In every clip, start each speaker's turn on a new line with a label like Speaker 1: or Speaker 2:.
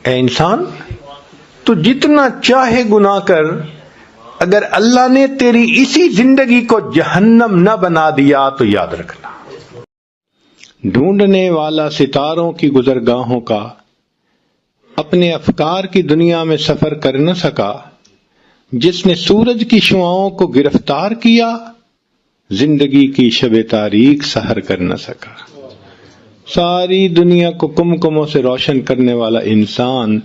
Speaker 1: اے انسان تو جتنا چاہے گناہ کر، اگر اللہ نے تیری اسی زندگی کو جہنم نہ بنا دیا تو یاد رکھنا، ڈھونڈنے والا ستاروں کی گزرگاہوں کا اپنے افکار کی دنیا میں سفر کر نہ سکا، جس نے سورج کی شعاؤں کو گرفتار کیا زندگی کی شب تاریک سحر کر نہ سکا۔ ساری دنیا کو کمکموں سے روشن کرنے والا انسان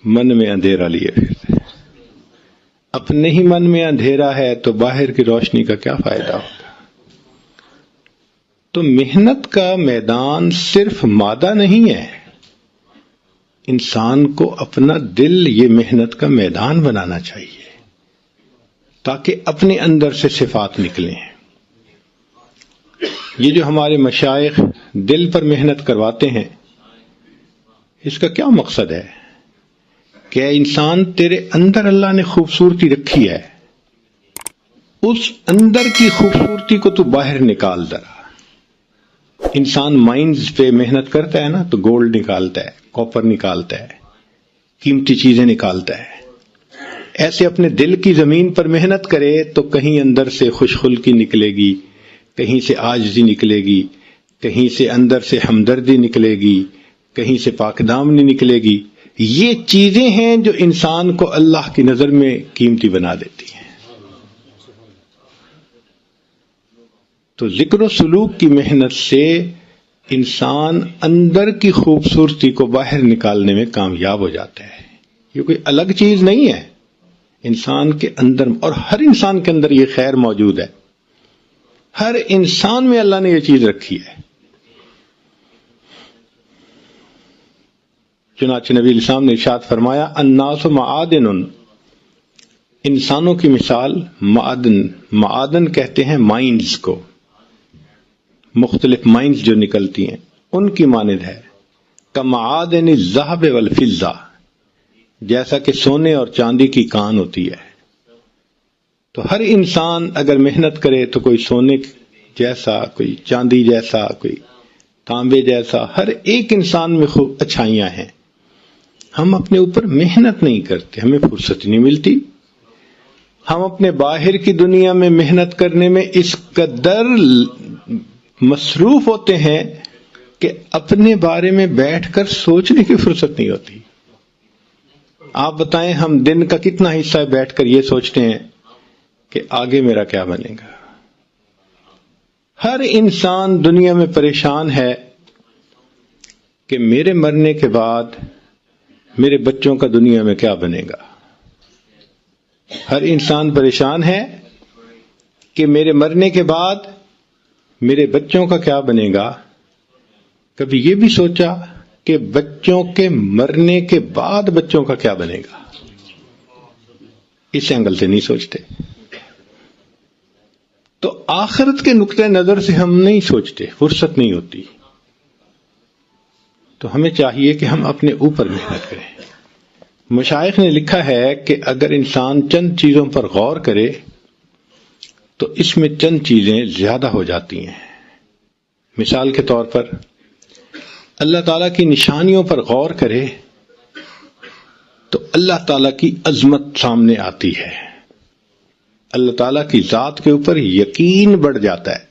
Speaker 1: من میں اندھیرا لیے پھرتا ہے۔ اپنے ہی من میں اندھیرا ہے تو باہر کی روشنی کا کیا فائدہ ہوگا؟ تو محنت کا میدان صرف مادہ نہیں ہے، انسان کو اپنا دل یہ محنت کا میدان بنانا چاہیے تاکہ اپنے اندر سے صفات نکلیں۔ یہ جو ہمارے مشائخ دل پر محنت کرواتے ہیں، اس کا کیا مقصد ہے کہ انسان تیرے اندر اللہ نے خوبصورتی رکھی ہے، اس اندر کی خوبصورتی کو تو باہر نکال ذرا۔ انسان مائنز پہ محنت کرتا ہے نا تو گولڈ نکالتا ہے، کاپر نکالتا ہے، قیمتی چیزیں نکالتا ہے۔ ایسے اپنے دل کی زمین پر محنت کرے تو کہیں اندر سے خوش خلقی نکلے گی، کہیں سے عاجزی نکلے گی، کہیں سے اندر سے ہمدردی نکلے گی، کہیں سے پاک دامنی نکلے گی۔ یہ چیزیں ہیں جو انسان کو اللہ کی نظر میں قیمتی بنا دیتی ہیں۔ تو ذکر و سلوک کی محنت سے انسان اندر کی خوبصورتی کو باہر نکالنے میں کامیاب ہو جاتا ہے۔ یہ کوئی الگ چیز نہیں ہے، انسان کے اندر، اور ہر انسان کے اندر یہ خیر موجود ہے۔ ہر انسان میں اللہ نے یہ چیز رکھی ہے۔ چنانچہ نبی علیہ السلام نے ارشاد فرمایا، الناس معادن، انسانوں کی مثال معادن کہتے ہیں مائنز کو، مختلف مائنز جو نکلتی ہیں ان کی مانند ہے، کمعادن الذهب والفضہ، جیسا کہ سونے اور چاندی کی کان ہوتی ہے۔ تو ہر انسان اگر محنت کرے تو کوئی سونے جیسا، کوئی چاندی جیسا، کوئی تانبے جیسا، ہر ایک انسان میں خوب اچھائیاں ہیں۔ ہم اپنے اوپر محنت نہیں کرتے، ہمیں فرصت نہیں ملتی۔ ہم اپنے باہر کی دنیا میں محنت کرنے میں اس قدر مصروف ہوتے ہیں کہ اپنے بارے میں بیٹھ کر سوچنے کی فرصت نہیں ہوتی۔ آپ بتائیں، ہم دن کا کتنا حصہ بیٹھ کر یہ سوچتے ہیں کہ آگے میرا کیا بنے گا؟ ہر انسان دنیا میں پریشان ہے کہ میرے مرنے کے بعد میرے بچوں کا دنیا میں کیا بنے گا۔ ہر انسان پریشان ہے کہ میرے مرنے کے بعد میرے بچوں کا کیا بنے گا۔ کبھی یہ بھی سوچا کہ بچوں کے مرنے کے بعد بچوں کا کیا بنے گا؟ اس اینگل سے نہیں سوچتے۔ تو آخرت کے نقطہ نظر سے ہم نہیں سوچتے، فرصت نہیں ہوتی۔ تو ہمیں چاہیے کہ ہم اپنے اوپر محنت کریں۔ مشائخ نے لکھا ہے کہ اگر انسان چند چیزوں پر غور کرے تو اس میں چند چیزیں زیادہ ہو جاتی ہیں۔ مثال کے طور پر اللہ تعالیٰ کی نشانیوں پر غور کرے تو اللہ تعالیٰ کی عظمت سامنے آتی ہے، اللہ تعالیٰ کی ذات کے اوپر یقین بڑھ جاتا ہے۔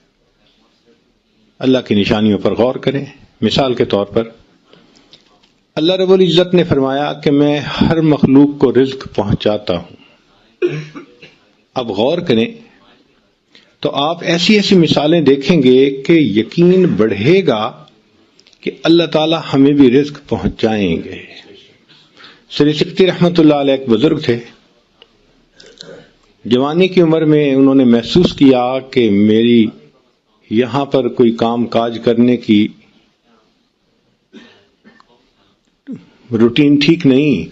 Speaker 1: اللہ کی نشانیوں پر غور کریں۔ مثال کے طور پر اللہ رب العزت نے فرمایا کہ میں ہر مخلوق کو رزق پہنچاتا ہوں۔ اب غور کریں تو آپ ایسی ایسی مثالیں دیکھیں گے کہ یقین بڑھے گا کہ اللہ تعالی ہمیں بھی رزق پہنچائیں گے۔ سری سکتی رحمت اللہ علیہ ایک بزرگ تھے، جوانی کی عمر میں انہوں نے محسوس کیا کہ میری یہاں پر کوئی کام کاج کرنے کی روٹین ٹھیک نہیں،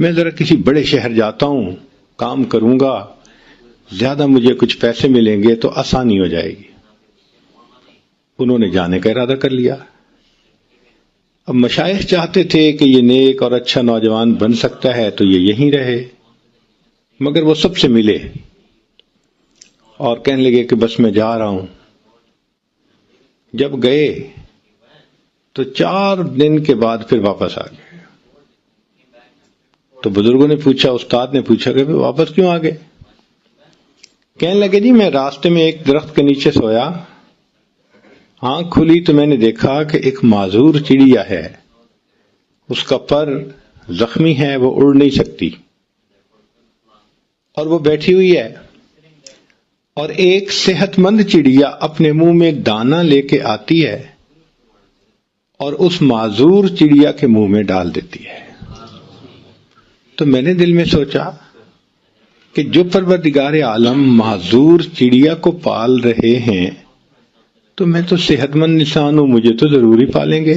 Speaker 1: میں ذرا کسی بڑے شہر جاتا ہوں، کام کروں گا، زیادہ مجھے کچھ پیسے ملیں گے تو آسانی ہو جائے گی۔ انہوں نے جانے کا ارادہ کر لیا۔ اب مشائخ چاہتے تھے کہ یہ نیک اور اچھا نوجوان بن سکتا ہے تو یہ یہیں رہے، مگر وہ سب سے ملے اور کہنے لگے کہ بس میں جا رہا ہوں۔ جب گئے تو 4 دن کے بعد پھر واپس آ گئے۔ تو بزرگوں نے پوچھا، استاد نے پوچھا کہ واپس کیوں آ گئے؟ کہنے لگے جی میں راستے میں ایک درخت کے نیچے سویا، آنکھ کھلی تو میں نے دیکھا کہ ایک معذور چڑیا ہے، اس کا پر زخمی ہے، وہ اڑ نہیں سکتی اور وہ بیٹھی ہوئی ہے، اور ایک صحت مند چڑیا اپنے منہ میں ایک دانہ لے کے آتی ہے اور اس معذور چڑیا کے منہ میں ڈال دیتی ہے۔ تو میں نے دل میں سوچا کہ جو پروردگار عالم معذور چڑیا کو پال رہے ہیں تو میں تو صحت مند انسان ہوں، مجھے تو ضروری پالیں گے،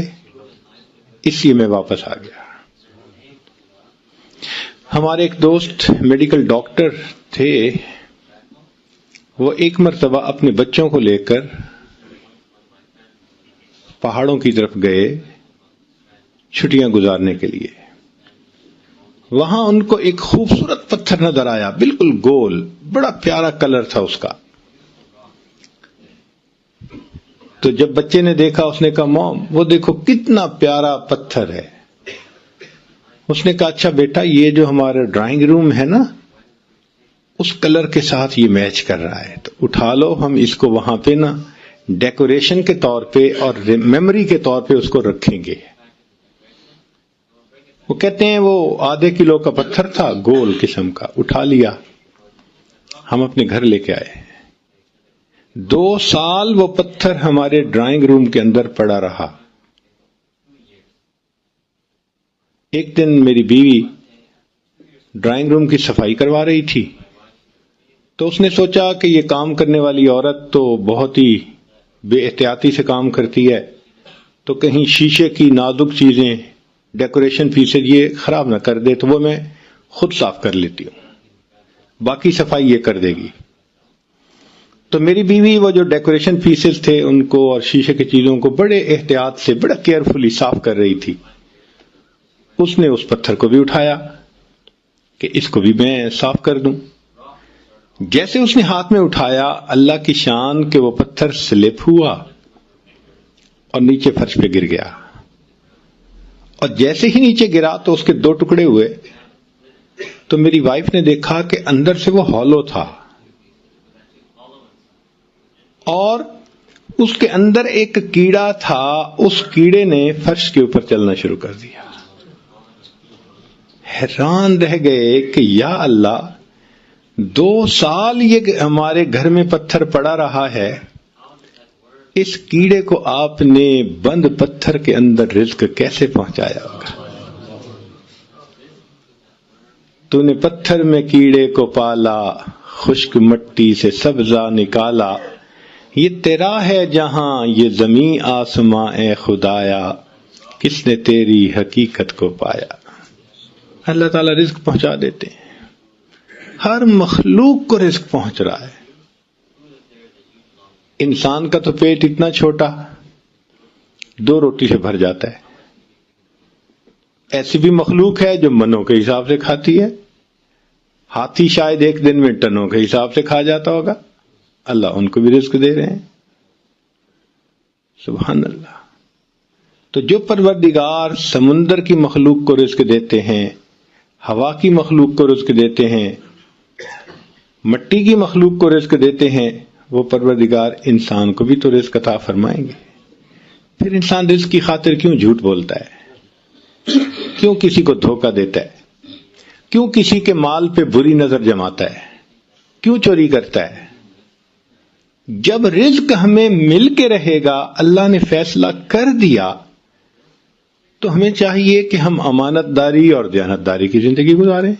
Speaker 1: اس لیے میں واپس آ گیا۔ ہمارے ایک دوست میڈیکل ڈاکٹر تھے، وہ ایک مرتبہ اپنے بچوں کو لے کر پہاڑوں کی طرف گئے چھٹیاں گزارنے کے لیے۔ وہاں ان کو ایک خوبصورت پتھر نظر آیا، بالکل گول، بڑا پیارا کلر تھا اس کا۔ تو جب بچے نے دیکھا اس نے کہا موم وہ دیکھو کتنا پیارا پتھر ہے۔ اس نے کہا اچھا بیٹا یہ جو ہمارا ڈرائنگ روم ہے نا اس کلر کے ساتھ یہ میچ کر رہا ہے، تو اٹھا لو، ہم اس کو وہاں پہ نا ڈیکوریشن کے طور پہ اور میموری کے طور پہ اس کو رکھیں گے۔ وہ کہتے ہیں وہ آدھے کلو کا پتھر تھا، گول قسم کا، اٹھا لیا، ہم اپنے گھر لے کے آئے۔ 2 سال وہ پتھر ہمارے ڈرائنگ روم کے اندر پڑا رہا۔ ایک دن میری بیوی ڈرائنگ روم کی صفائی کروا رہی تھی، تو اس نے سوچا کہ یہ کام کرنے والی عورت تو بہت ہی بے احتیاطی سے کام کرتی ہے، تو کہیں شیشے کی نازک چیزیں، ڈیکوریشن پیسز یہ خراب نہ کر دے، تو وہ میں خود صاف کر لیتی ہوں، باقی صفائی یہ کر دے گی۔ تو میری بیوی وہ جو ڈیکوریشن پیسز تھے ان کو اور شیشے کی چیزوں کو بڑے احتیاط سے بڑا کیئرفلی صاف کر رہی تھی۔ اس نے اس پتھر کو بھی اٹھایا کہ اس کو بھی میں صاف کر دوں۔ جیسے اس نے ہاتھ میں اٹھایا، اللہ کی شان کہ وہ پتھر سلپ ہوا اور نیچے فرش پہ گر گیا، اور جیسے ہی نیچے گرا تو اس کے 2 ٹکڑے ہوئے۔ تو میری وائف نے دیکھا کہ اندر سے وہ ہالو تھا اور اس کے اندر ایک کیڑا تھا، اس کیڑے نے فرش کے اوپر چلنا شروع کر دیا۔ حیران رہ گئے کہ یا اللہ 2 سال یہ ہمارے گھر میں پتھر پڑا رہا ہے، اس کیڑے کو آپ نے بند پتھر کے اندر رزق کیسے پہنچایا ہوگا؟ تو نے پتھر میں کیڑے کو پالا، خشک مٹی سے سبزہ نکالا، یہ تیرا ہے جہاں یہ زمین آسماں اے خدایا، کس نے تیری حقیقت کو پایا۔ اللہ تعالیٰ رزق پہنچا دیتے ہیں، ہر مخلوق کو رزق پہنچ رہا ہے۔ انسان کا تو پیٹ اتنا چھوٹا 2 روٹی سے بھر جاتا ہے، ایسی بھی مخلوق ہے جو منوں کے حساب سے کھاتی ہے، ہاتھی شاید ایک دن میں ٹنوں کے حساب سے کھا جاتا ہوگا، اللہ ان کو بھی رزق دے رہے ہیں، سبحان اللہ۔ تو جو پروردگار سمندر کی مخلوق کو رزق دیتے ہیں، ہوا کی مخلوق کو رزق دیتے ہیں، مٹی کی مخلوق کو رزق دیتے ہیں، وہ پروردگار انسان کو بھی تو رزق عطا فرمائیں گے۔ پھر انسان رزق کی خاطر کیوں جھوٹ بولتا ہے، کیوں کسی کو دھوکہ دیتا ہے، کیوں کسی کے مال پہ بری نظر جماتا ہے، کیوں چوری کرتا ہے؟ جب رزق ہمیں مل کے رہے گا، اللہ نے فیصلہ کر دیا، تو ہمیں چاہیے کہ ہم امانت داری اور دیانت داری کی زندگی گزاریں۔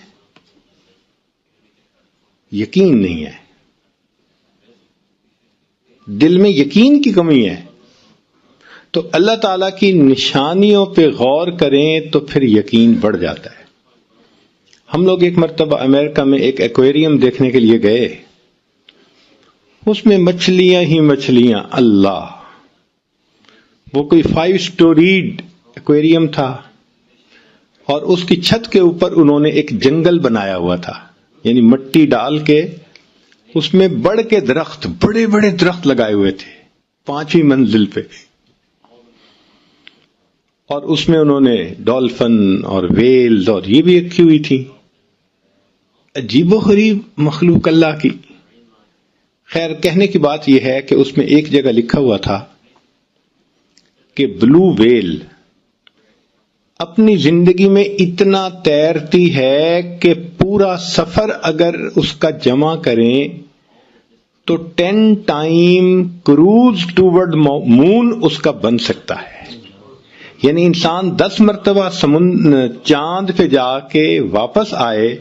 Speaker 1: یقین نہیں ہے، دل میں یقین کی کمی ہے، تو اللہ تعالیٰ کی نشانیوں پہ غور کریں تو پھر یقین بڑھ جاتا ہے۔ ہم لوگ ایک مرتبہ امریکہ میں ایک ایکویریم دیکھنے کے لیے گئے، اس میں مچھلیاں ہی مچھلیاں، اللہ، وہ کوئی 5 سٹوریڈ ایکویریم تھا، اور اس کی چھت کے اوپر انہوں نے ایک جنگل بنایا ہوا تھا، یعنی مٹی ڈال کے اس میں بڑھ کے درخت، بڑے بڑے درخت لگائے ہوئے تھے 5ویں منزل پہ، اور اس میں انہوں نے ڈولفن اور ویلز اور یہ بھی رکھی ہوئی تھی. عجیب و غریب مخلوق اللہ کی. خیر کہنے کی بات یہ ہے کہ اس میں ایک جگہ لکھا ہوا تھا کہ بلو ویل اپنی زندگی میں اتنا تیرتی ہے کہ پورا سفر اگر اس کا جمع کریں تو 10 ٹائم کروز ٹوورڈ مون اس کا بن سکتا ہے. یعنی انسان 10 مرتبہ چاند پہ جا کے واپس آئے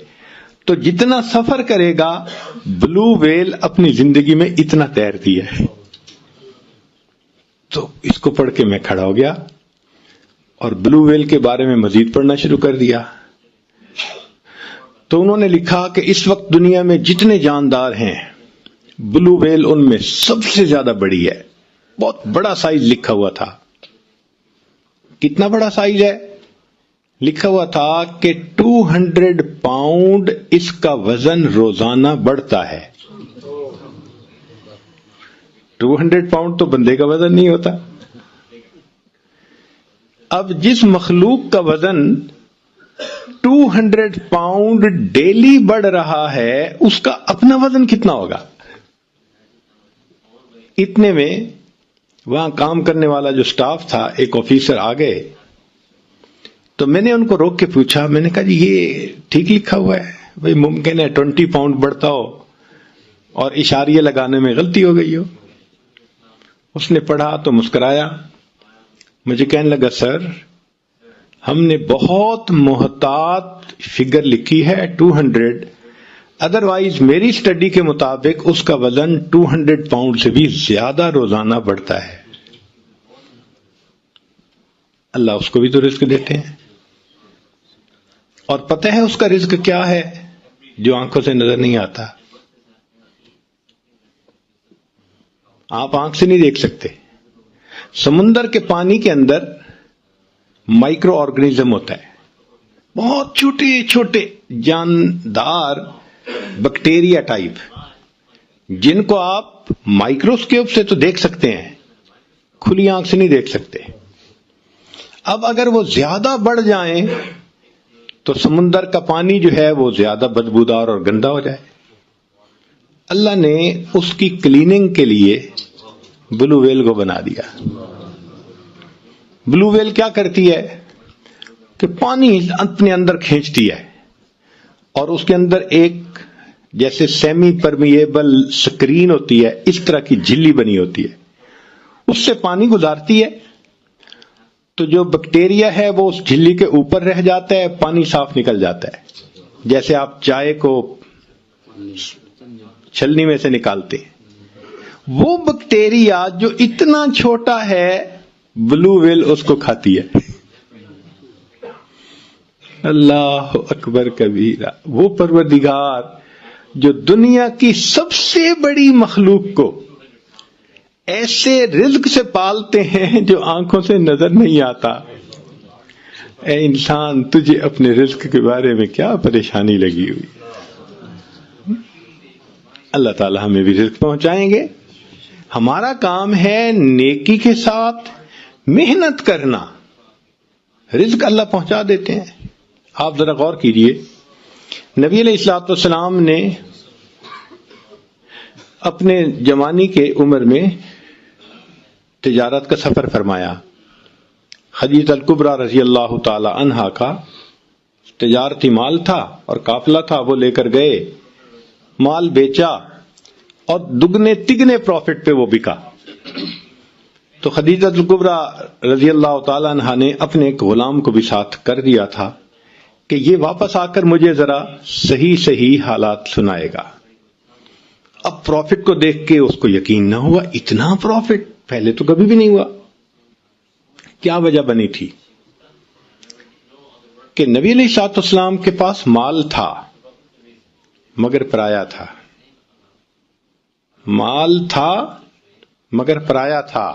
Speaker 1: تو جتنا سفر کرے گا بلو ویل اپنی زندگی میں اتنا تیرتی ہے. تو اس کو پڑھ کے میں کھڑا ہو گیا اور بلو ویل کے بارے میں مزید پڑھنا شروع کر دیا. تو انہوں نے لکھا کہ اس وقت دنیا میں جتنے جاندار ہیں بلو ویل ان میں سب سے زیادہ بڑی ہے. بہت بڑا سائز لکھا ہوا تھا. کتنا بڑا سائز ہے؟ لکھا ہوا تھا کہ 200 پاؤنڈ اس کا وزن روزانہ بڑھتا ہے. 200 پاؤنڈ تو بندے کا وزن نہیں ہوتا. اب جس مخلوق کا وزن 200 پاؤنڈ ڈیلی بڑھ رہا ہے اس کا اپنا وزن کتنا ہوگا؟ اتنے میں وہاں کام کرنے والا جو سٹاف تھا ایک آفیسر آ گئے. تو میں نے ان کو روک کے پوچھا, میں نے کہا جی یہ ٹھیک لکھا ہوا ہے؟ بھئی ممکن ہے 20 پاؤنڈ بڑھتا ہو اور اشاریہ لگانے میں غلطی ہو گئی ہو. اس نے پڑھا تو مسکرایا. مجھے کہنے لگا سر ہم نے بہت محتاط فگر لکھی ہے 200, ادروائز میری سٹڈی کے مطابق اس کا وزن 200 پاؤنڈ سے بھی زیادہ روزانہ بڑھتا ہے. اللہ اس کو بھی تو رزق دیتے ہیں, اور پتہ ہے اس کا رزق کیا ہے جو آنکھوں سے نظر نہیں آتا. آپ آنکھ سے نہیں دیکھ سکتے. سمندر کے پانی کے اندر مائکرو آرگنیزم ہوتا ہے, بہت چھوٹے چھوٹے جاندار بیکٹیریا ٹائپ, جن کو آپ مائکروسکوپ سے تو دیکھ سکتے ہیں, کھلی آنکھ سے نہیں دیکھ سکتے. اب اگر وہ زیادہ بڑھ جائیں تو سمندر کا پانی جو ہے وہ زیادہ بدبودار اور گندا ہو جائے. اللہ نے اس کی کلیننگ کے لیے بلو ویل کو بنا دیا. بلو ویل کیا کرتی ہے کہ پانی اپنے اندر کھینچتی ہے اور اس کے اندر ایک جیسے سیمی پرمیبل سکرین ہوتی ہے اس طرح کی جھلی بنی ہوتی ہے, اس سے پانی گزارتی ہے. تو جو بیکٹیریا ہے وہ اس جھلی کے اوپر رہ جاتا ہے, پانی صاف نکل جاتا ہے. جیسے آپ چائے کو چھلنی میں سے نکالتے ہیں, وہ بیکٹیریا جو اتنا چھوٹا ہے بلو ویل اس کو کھاتی ہے. اللہ اکبر کبیرہ. وہ پروردگار جو دنیا کی سب سے بڑی مخلوق کو ایسے رزق سے پالتے ہیں جو آنکھوں سے نظر نہیں آتا. اے انسان تجھے اپنے رزق کے بارے میں کیا پریشانی لگی ہوئی؟ اللہ تعالی ہمیں بھی رزق پہنچائیں گے. ہمارا کام ہے نیکی کے ساتھ محنت کرنا, رزق اللہ پہنچا دیتے ہیں. آپ ذرا غور کیجئے, نبی علیہ الصلوۃ والسلام نے اپنے جوانی کے عمر میں تجارت کا سفر فرمایا. خدیجہ الکبریٰ رضی اللہ تعالی عنہا کا تجارتی مال تھا اور قافلہ تھا, وہ لے کر گئے, مال بیچا اور دگنے تگنے پروفٹ پہ وہ بکا. تو خدیجہ الکبریٰ رضی اللہ تعالی عنہا نے اپنے ایک غلام کو بھی ساتھ کر دیا تھا کہ یہ واپس آ کر مجھے ذرا صحیح حالات سنائے گا. اب پروفٹ کو دیکھ کے اس کو یقین نہ ہوا, اتنا پروفٹ پہلے تو کبھی بھی نہیں ہوا. کیا وجہ بنی تھی کہ نبی علیہ الصلوۃ والسلام کے پاس مال تھا مگر پرایا تھا, مال تھا مگر پرایا تھا.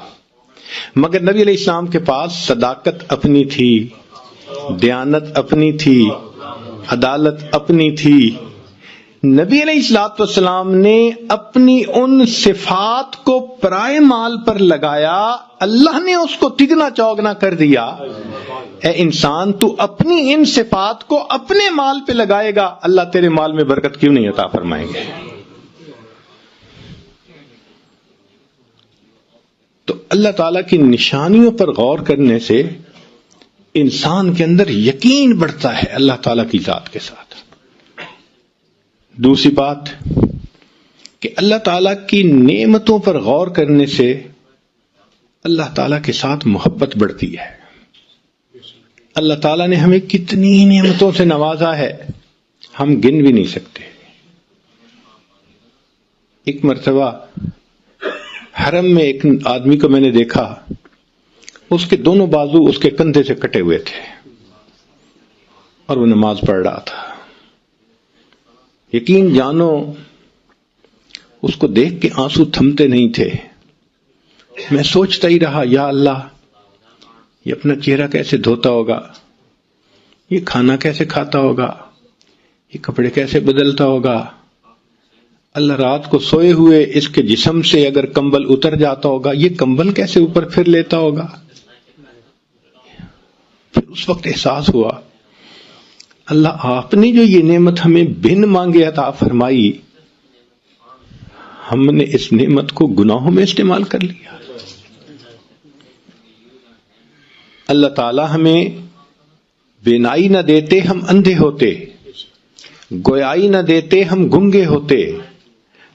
Speaker 1: مگر نبی علیہ السلام کے پاس صداقت اپنی تھی, دیانت اپنی تھی, عدالت اپنی تھی. نبی علیہ الصلوۃ والسلام نے اپنی ان صفات کو پرائے مال پر لگایا، اللہ نے اس کو تگنا چوگنا کر دیا۔ اے انسان، تو اپنی ان صفات کو اپنے مال پہ لگائے گا، اللہ تیرے مال میں برکت کیوں نہیں عطا فرمائیں گے؟ تو اللہ تعالیٰ کی نشانیوں پر غور کرنے سے انسان کے اندر یقین بڑھتا ہے اللہ تعالیٰ کی ذات کے ساتھ۔ دوسری بات کہ اللہ تعالیٰ کی نعمتوں پر غور کرنے سے اللہ تعالیٰ کے ساتھ محبت بڑھتی ہے۔ اللہ تعالیٰ نے ہمیں کتنی نعمتوں سے نوازا ہے، ہم گن بھی نہیں سکتے۔ ایک مرتبہ حرم میں ایک آدمی کو میں نے دیکھا، اس کے دونوں بازو اس کے کندھے سے کٹے ہوئے تھے اور وہ نماز پڑھ رہا تھا۔ یقین جانو اس کو دیکھ کے آنسو تھمتے نہیں تھے۔ میں سوچتا ہی رہا، یا اللہ، یہ اپنا چہرہ کیسے دھوتا ہوگا، یہ کھانا کیسے کھاتا ہوگا، یہ کپڑے کیسے بدلتا ہوگا۔ اللہ رات کو سوئے ہوئے اس کے جسم سے اگر کمبل اتر جاتا ہوگا، یہ کمبل کیسے اوپر پھر لیتا ہوگا۔ پھر اس وقت احساس ہوا، اللہ آپ نے جو یہ نعمت ہمیں بن مانگے عطا فرمائی، ہم نے اس نعمت کو گناہوں میں استعمال کر لیا۔ اللہ تعالی ہمیں بینائی نہ دیتے ہم اندھے ہوتے، گویائی نہ دیتے ہم گنگے ہوتے،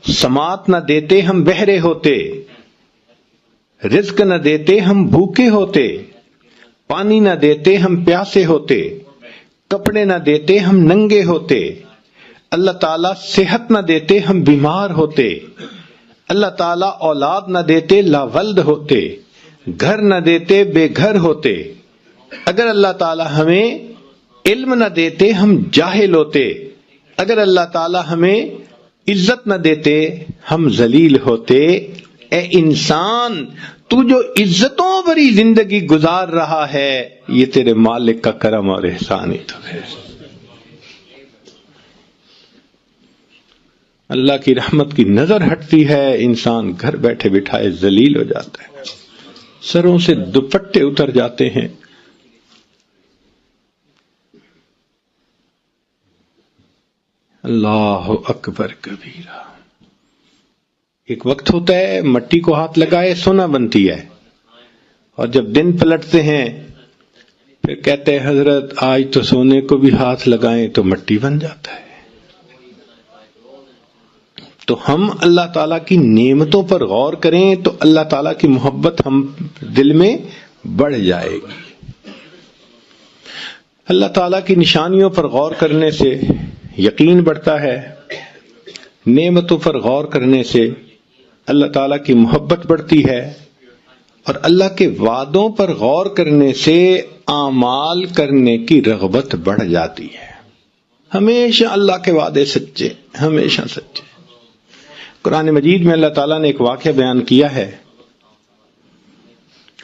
Speaker 1: سماعت نہ دیتے ہم بہرے ہوتے، رزق نہ دیتے ہم بھوکے ہوتے، پانی نہ دیتے ہم پیاسے ہوتے، کپڑے نہ دیتے ہم ننگے ہوتے، اللہ تعالیٰ صحت نہ دیتے ہم بیمار ہوتے، اللہ تعالیٰ اولاد نہ دیتے لاولد ہوتے، گھر نہ دیتے بے گھر ہوتے، اگر اللہ تعالیٰ ہمیں علم نہ دیتے ہم جاہل ہوتے، اگر اللہ تعالیٰ ہمیں عزت نہ دیتے ہم ذلیل ہوتے۔ اے انسان، تو جو عزتوں بھری زندگی گزار رہا ہے، یہ تیرے مالک کا کرم اور احسان ہی تو ہے۔ اللہ کی رحمت کی نظر ہٹتی ہے، انسان گھر بیٹھے بٹھائے ذلیل ہو جاتا ہے، سروں سے دوپٹے اتر جاتے ہیں۔ اللہ اکبر کبیرہ۔ ایک وقت ہوتا ہے مٹی کو ہاتھ لگائے سونا بنتی ہے، اور جب دن پلٹتے ہیں پھر کہتے ہیں حضرت آج تو سونے کو بھی ہاتھ لگائیں تو مٹی بن جاتا ہے۔ تو ہم اللہ تعالیٰ کی نعمتوں پر غور کریں تو اللہ تعالیٰ کی محبت ہم دل میں بڑھ جائے گی۔ اللہ تعالیٰ کی نشانیوں پر غور کرنے سے یقین بڑھتا ہے، نعمتوں پر غور کرنے سے اللہ تعالیٰ کی محبت بڑھتی ہے، اور اللہ کے وعدوں پر غور کرنے سے اعمال کرنے کی رغبت بڑھ جاتی ہے۔ ہمیشہ اللہ کے وعدے سچے، ہمیشہ سچے۔ قرآن مجید میں اللہ تعالیٰ نے ایک واقعہ بیان کیا ہے،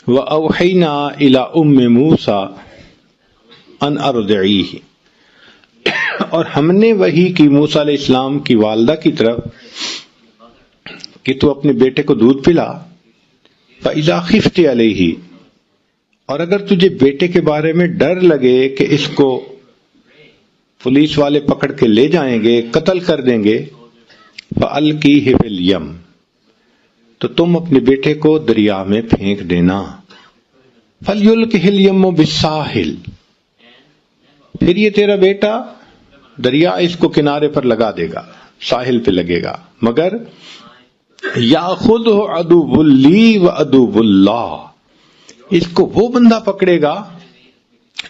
Speaker 1: وَأَوْحَيْنَا إِلَىٰ أُمِّ مُوسَىٰ أَنْ أَرْضِعِيهِ، اور ہم نے وحی کی موسیٰ علیہ السلام کی والدہ کی طرف کہ تو اپنے بیٹے کو دودھ پلا، فَإِذَا خِفْتِ عَلَيْهِ، اور اگر تجھے بیٹے کے بارے میں ڈر لگے کہ اس کو پولیس والے پکڑ کے لے جائیں گے، قتل کر دیں گے، فَأَلْقِيهِ فِي الْيَمِّ، تو تم اپنے بیٹے کو دریا میں پھینک دینا، فَلْيُلْقِهِ الْيَمُّ بِالسَّاحِلِ، پھر یہ تیرا بیٹا دریا اس کو کنارے پر لگا دے گا، ساحل پہ لگے گا، مگر یاخذہ عدو لی و عدو اللہ، اس کو وہ بندہ پکڑے گا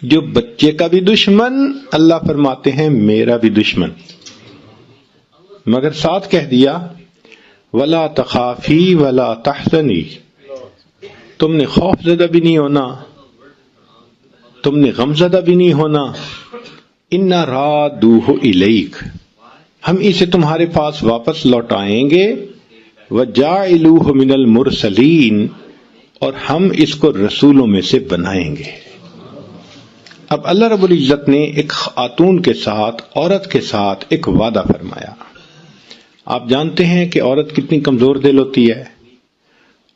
Speaker 1: جو بچے کا بھی دشمن، اللہ فرماتے ہیں میرا بھی دشمن، مگر ساتھ کہہ دیا ولا تخافی ولا تحزنی، تم نے خوف زدہ بھی نہیں ہونا، تم نے غم زدہ بھی نہیں ہونا، انا رادوہ الیک، ہم اسے تمہارے پاس واپس لوٹائیں گے، وجاعلوہ من المرسلین، اور ہم اس کو رسولوں میں سے بنائیں گے۔ اب اللہ رب العزت نے ایک خاتون کے ساتھ، عورت کے ساتھ ایک وعدہ فرمایا، آپ جانتے ہیں کہ عورت کتنی کمزور دل ہوتی ہے،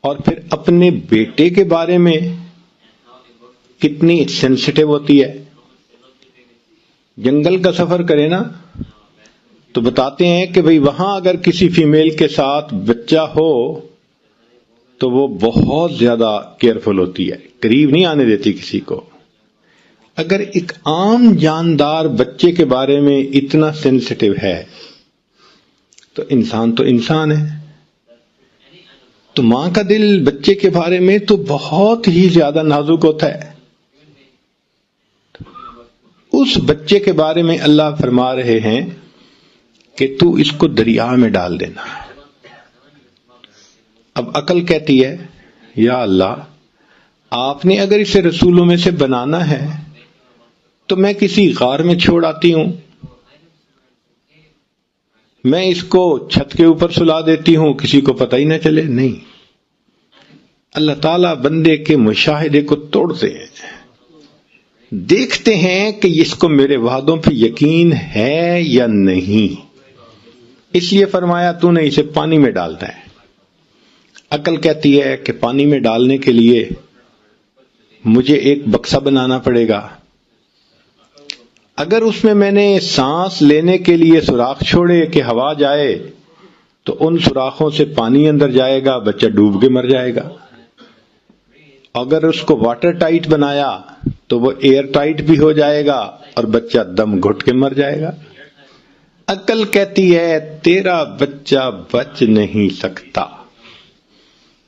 Speaker 1: اور پھر اپنے بیٹے کے بارے میں کتنی سینسیٹیو ہوتی ہے۔ جنگل کا سفر کرے نا تو بتاتے ہیں کہ بھئی وہاں اگر کسی فیمیل کے ساتھ بچہ ہو تو وہ بہت زیادہ کیئرفل ہوتی ہے، قریب نہیں آنے دیتی کسی کو۔ اگر ایک عام جاندار بچے کے بارے میں اتنا سینسیٹیو ہے تو انسان ہے۔ تو ماں کا دل بچے کے بارے میں تو بہت ہی زیادہ نازک ہوتا ہے۔ اس بچے کے بارے میں اللہ فرما رہے ہیں کہ تو اس کو دریا میں ڈال دینا۔ اب عقل کہتی ہے یا اللہ، آپ نے اگر اسے رسولوں میں سے بنانا ہے تو میں کسی غار میں چھوڑ آتی ہوں، میں اس کو چھت کے اوپر سلا دیتی ہوں، کسی کو پتہ ہی نہ چلے۔ نہیں، اللہ تعالیٰ بندے کے مشاہدے کو توڑتے ہیں، دیکھتے ہیں کہ اس کو میرے وعدوں پہ یقین ہے یا نہیں، اس لیے فرمایا تو نے اسے پانی میں ڈالنا ہے۔ عقل کہتی ہے کہ پانی میں ڈالنے کے لیے مجھے ایک بکسا بنانا پڑے گا، اگر اس میں نے سانس لینے کے لیے سوراخ چھوڑے کہ ہوا جائے تو ان سوراخوں سے پانی اندر جائے گا، بچہ ڈوب کے مر جائے گا۔ اگر اس کو واٹر ٹائٹ بنایا تو وہ ایئر ٹائٹ بھی ہو جائے گا اور بچہ دم گھٹ کے مر جائے گا۔ عقل کہتی ہے تیرا بچہ بچ نہیں سکتا،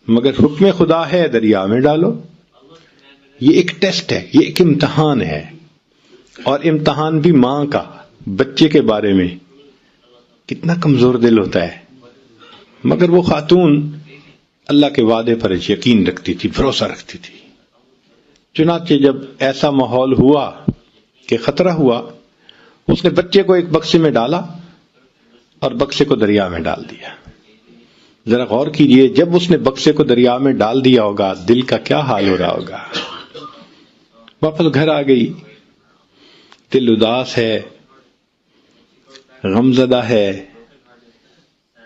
Speaker 1: مگر حکم خدا ہے دریا میں ڈالو۔ یہ ایک ٹیسٹ ہے، یہ ایک امتحان ہے، اور امتحان بھی ماں کا بچے کے بارے میں۔ کتنا کمزور دل ہوتا ہے، مگر وہ خاتون اللہ کے وعدے پر یقین رکھتی تھی، بھروسہ رکھتی تھی۔ چنانچہ جب ایسا ماحول ہوا کہ خطرہ ہوا، اس نے بچے کو ایک بکسے میں ڈالا اور بکسے کو دریا میں ڈال دیا۔ ذرا غور کیجئے، جب اس نے بکسے کو دریا میں ڈال دیا ہوگا دل کا کیا حال ہو رہا ہوگا۔ واپس گھر آ گئی، دل اداس ہے، غمزدہ ہے،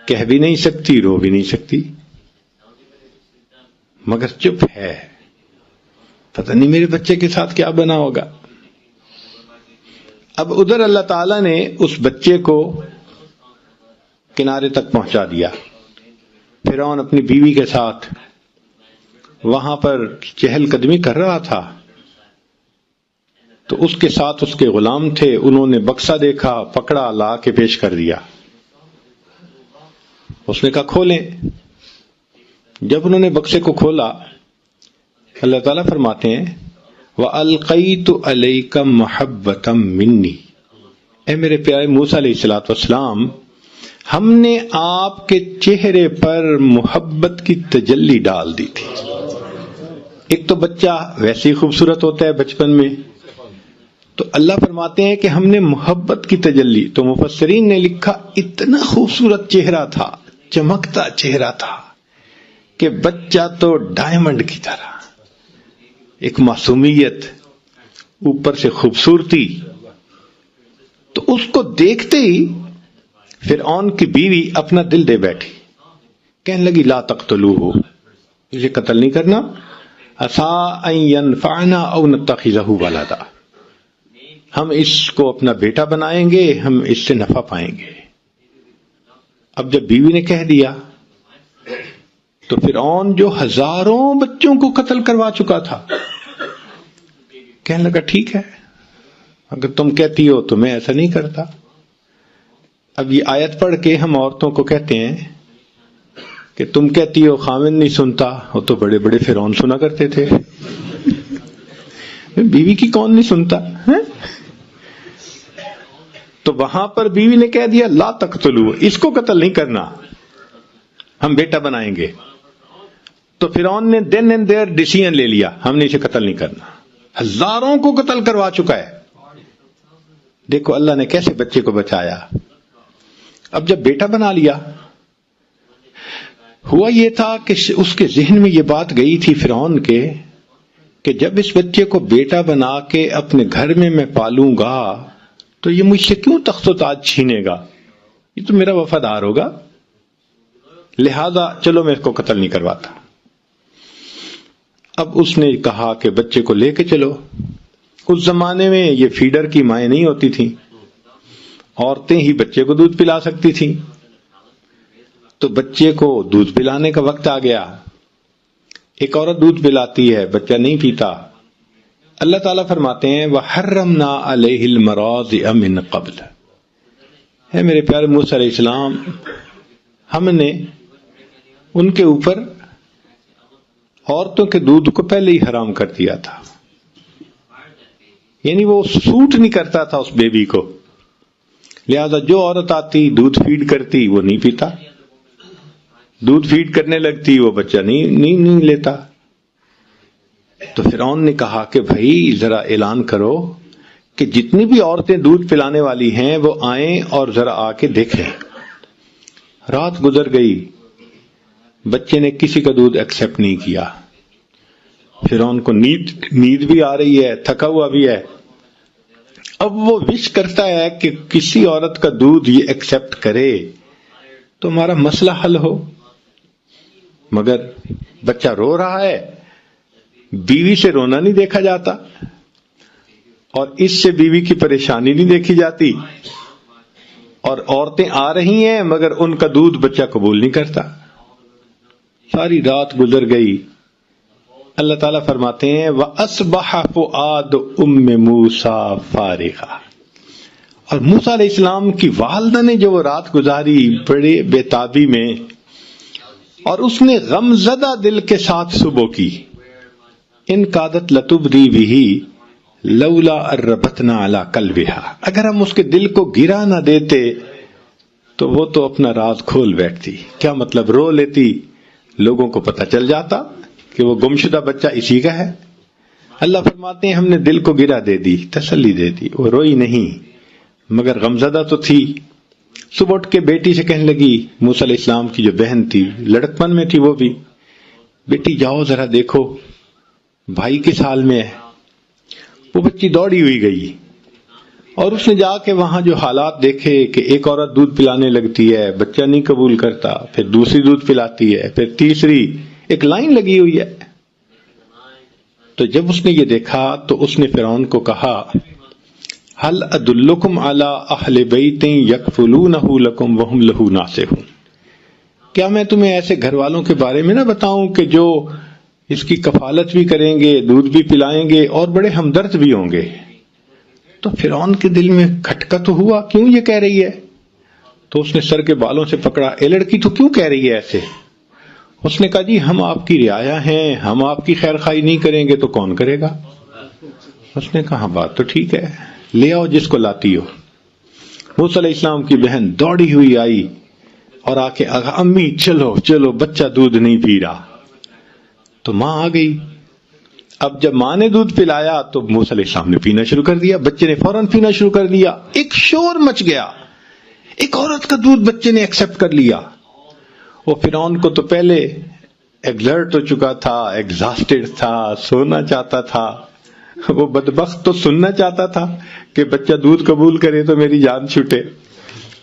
Speaker 1: کہہ بھی نہیں سکتی، رو بھی نہیں سکتی، مگر چپ ہے، پتہ نہیں میرے بچے کے ساتھ کیا بنا ہوگا۔ اب ادھر اللہ تعالیٰ نے اس بچے کو کنارے تک پہنچا دیا۔ فرعون اپنی بیوی کے ساتھ وہاں پر چہل قدمی کر رہا تھا، تو اس کے ساتھ اس کے غلام تھے، انہوں نے بکسا دیکھا، پکڑا، لا کے پیش کر دیا۔ اس نے کہا کھولیں۔ جب انہوں نے بکسے کو کھولا، اللہ تعالیٰ فرماتے ہیں وَأَلْقَيْتُ عَلَيْكَ مَحَبَّةً مِّنِّي، اے میرے پیارے موسیٰ علیہ السلام، ہم نے آپ کے چہرے پر محبت کی تجلی ڈال دی تھی۔ ایک تو بچہ ویسے ہی خوبصورت ہوتا ہے بچپن میں، تو اللہ فرماتے ہیں کہ ہم نے محبت کی تجلی، تو مفسرین نے لکھا اتنا خوبصورت چہرہ تھا، چمکتا چہرہ تھا کہ بچہ تو ڈائمنڈ کی طرح، ایک معصومیت، اوپر سے خوبصورتی۔ تو اس کو دیکھتے ہی فرعون کی بیوی اپنا دل دے بیٹھی، کہنے لگی لا تقتلوہ، اسے قتل نہیں کرنا، عسیٰ ان ینفعنا او نتخذہ ولدا، ہم اس کو اپنا بیٹا بنائیں گے، ہم اس سے نفع پائیں گے۔ اب جب بیوی نے کہہ دیا تو فرعون جو ہزاروں بچوں کو قتل کروا چکا تھا کہنے لگا ٹھیک ہے، اگر تم کہتی ہو تو میں ایسا نہیں کرتا۔ اب یہ آیت پڑھ کے ہم عورتوں کو کہتے ہیں کہ تم کہتی ہو خاوند نہیں سنتا، وہ تو بڑے بڑے فرعون سنا کرتے تھے، بیوی کی کون نہیں سنتا ہے؟ تو وہاں پر بیوی نے کہہ دیا لا تقتلوا، اس کو قتل نہیں کرنا، ہم بیٹا بنائیں گے۔ تو فرعون نے دین اینڈ دیئر ڈیسیژن لے لیا، ہم نے اسے قتل نہیں کرنا، ہزاروں کو قتل کروا چکا ہے۔ دیکھو اللہ نے کیسے بچے کو بچایا۔ اب جب بیٹا بنا لیا، ہوا یہ تھا کہ اس کے ذہن میں یہ بات گئی تھی فرعون کے کہ جب اس بچے کو بیٹا بنا کے اپنے گھر میں پالوں گا تو یہ مجھ سے کیوں تخت و تاج چھینے گا، یہ تو میرا وفادار ہوگا، لہذا چلو میں اس کو قتل نہیں کرواتا۔ اب اس نے کہا کہ بچے کو لے کے چلو۔ اس زمانے میں یہ فیڈر کی مائیں نہیں ہوتی تھیں، عورتیں ہی بچے کو دودھ پلا سکتی تھیں، تو بچے کو دودھ پلانے کا وقت آ گیا۔ ایک عورت دودھ پلاتی ہے، بچہ نہیں پیتا۔ اللہ تعالیٰ فرماتے ہیں وَحَرَّمْنَا عَلَيْهِ الْمَرَاضِعَ مِنْ قَبْلِ، ہے میرے پیارے موسیٰ علیہ السلام، ہم نے ان کے اوپر عورتوں کے دودھ کو پہلے ہی حرام کر دیا تھا، یعنی وہ سوٹ نہیں کرتا تھا اس بیبی کو، لہذا جو عورت آتی دودھ فیڈ کرتی وہ نہیں پیتا، دودھ فیڈ کرنے لگتی وہ بچہ نہیں لیتا۔ تو فرعون نے کہا کہ بھائی ذرا اعلان کرو کہ جتنی بھی عورتیں دودھ پلانے والی ہیں وہ آئیں اور ذرا آ کے دیکھیں۔ رات گزر گئی، بچے نے کسی کا دودھ ایکسپٹ نہیں کیا۔ فرعون کو نیند بھی آ رہی ہے، تھکا ہوا بھی ہے، اب وہ وش کرتا ہے کہ کسی عورت کا دودھ یہ ایکسپٹ کرے تو ہمارا مسئلہ حل ہو، مگر بچہ رو رہا ہے، بیوی سے رونا نہیں دیکھا جاتا اور اس سے بیوی کی پریشانی نہیں دیکھی جاتی، اور عورتیں آ رہی ہیں مگر ان کا دودھ بچہ قبول نہیں کرتا۔ ساری رات گزر گئی۔ اللہ تعالیٰ فرماتے ہیں وَأَصْبَحَ فُؤَادُ أُمِّ مُوسَىٰ فَارِغًا، اور موسیٰ علیہ السلام کی والدہ نے جو وہ رات گزاری بڑے بے تابی میں، اور اس نے غم زدہ دل کے ساتھ صبح کی، ان کادت لتبدی بہ لولا اربتنا علی قلبہا، اگر ہم اس کے دل کو گرا نہ دیتے تو وہ تو اپنا راز کھول بیٹھتی۔ کیا مطلب؟ رو لیتی، لوگوں کو پتہ چل جاتا کہ وہ گمشدہ بچہ اسی کا ہے۔ اللہ فرماتے ہیں ہم نے دل کو گرا دے دی، تسلی دے دی، وہ روئی نہیں مگر غمزدہ تو تھی۔ صبح اٹھ کے بیٹی سے کہنے لگی، موسیٰ علیہ السلام کی جو بہن تھی، لڑکپن میں تھی وہ بھی، بیٹی جاؤ ذرا دیکھو بھائی کس حال میں ہے۔ وہ بچی دوڑی ہوئی گئی اور اس نے جا کے وہاں جو حالات دیکھے کہ ایک عورت دودھ پلانے لگتی ہے، بچہ نہیں قبول کرتا، پھر دوسری دودھ پلاتی ہے، پھر تیسری، ایک لائن لگی ہوئی ہے۔ تو جب اس نے یہ دیکھا تو اس نے فرعون کو کہا هل ادلکم علی اہل بیت یکفلونہ لکم وہم لہ ناصحون، کیا میں تمہیں ایسے گھر والوں کے بارے میں نہ بتاؤں کہ جو اس کی کفالت بھی کریں گے، دودھ بھی پلائیں گے اور بڑے ہمدرد بھی ہوں گے۔ تو فرعون کے دل میں کھٹکا تو ہوا، کیوں یہ کہہ رہی ہے؟ تو اس نے سر کے بالوں سے پکڑا، اے لڑکی تو کیوں کہہ رہی ہے ایسے؟ اس نے کہا جی ہم آپ کی رعایا ہیں، ہم آپ کی خیر خواہی نہیں کریں گے تو کون کرے گا؟ اس نے کہا بات تو ٹھیک ہے، لے آؤ جس کو لاتی ہو۔ موسیٰ علیہ السلام کی بہن دوڑی ہوئی آئی اور آ کے امی چلو چلو بچہ دودھ نہیں پی رہا۔ تو ماں آ گئی۔ اب جب ماں نے دودھ پلایا تو موسیٰ علیہ السلام نے پینا شروع کر دیا، بچے نے فوراً پینا شروع کر دیا، ایک شور مچ گیا، ایک عورت کا دودھ بچے نے ایکسپٹ کر لیا۔ وہ فرعون کو تو پہلے ایگزرٹ ہو چکا تھا، ایگزاسٹڈ تھا، سونا چاہتا تھا، وہ بدبخت تو سننا چاہتا تھا کہ بچہ دودھ قبول کرے تو میری جان چھوٹے۔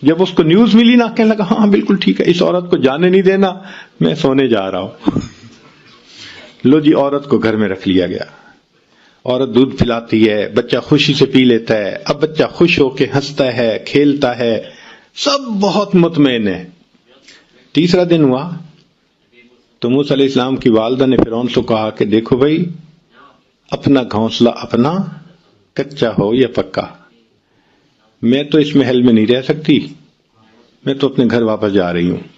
Speaker 1: جب اس کو نیوز ملی نا، کہنے لگا ہاں بالکل ٹھیک ہے، اس عورت کو جانے نہیں دینا، میں سونے جا رہا ہوں۔ لو جی، عورت کو گھر میں رکھ لیا گیا، عورت دودھ پلاتی ہے، بچہ خوشی سے پی لیتا ہے، اب بچہ خوش ہو کے ہنستا ہے، کھیلتا ہے، سب بہت مطمئن ہے۔ تیسرا دن ہوا تو موسیٰ علیہ السلام کی والدہ نے فرعون سے کہا کہ دیکھو بھائی، اپنا گھونسلہ اپنا، کچا ہو یا پکا، میں تو اس محل میں نہیں رہ سکتی، میں تو اپنے گھر واپس جا رہی ہوں۔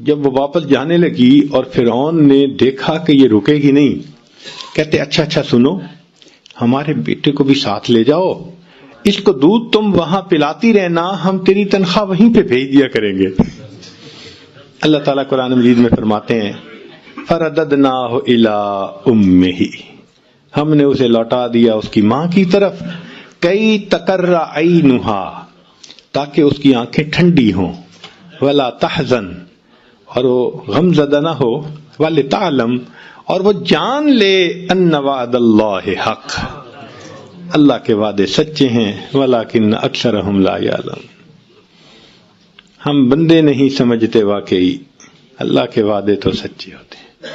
Speaker 1: جب وہ واپس جانے لگی اور فرعون نے دیکھا کہ یہ رکے گی نہیں، کہتے اچھا سنو، ہمارے بیٹے کو بھی ساتھ لے جاؤ، اس کو دودھ تم وہاں پلاتی رہنا، ہم تیری تنخواہ وہیں پہ بھیج دیا کریں گے۔ اللہ تعالیٰ قرآن مجید میں فرماتے ہیں فَرَدَدْنَاهُ إِلَىٰ أُمِّهِ، ہم نے اسے لوٹا دیا اس کی ماں کی طرف، کئی تقر عینها، تاکہ اس کی آنکھیں ٹھنڈی ہوں، ولا تحزن، اور وہ غم زدہ نہ ہو، ولتعلم، اور وہ جان لے ان وعد اللہ حق، اللہ کے وعدے سچے ہیں، ولکن اکثرهم لا یعلمون۔ ہم بندے نہیں سمجھتے واقعی اللہ کے وعدے تو سچے ہوتے ہیں۔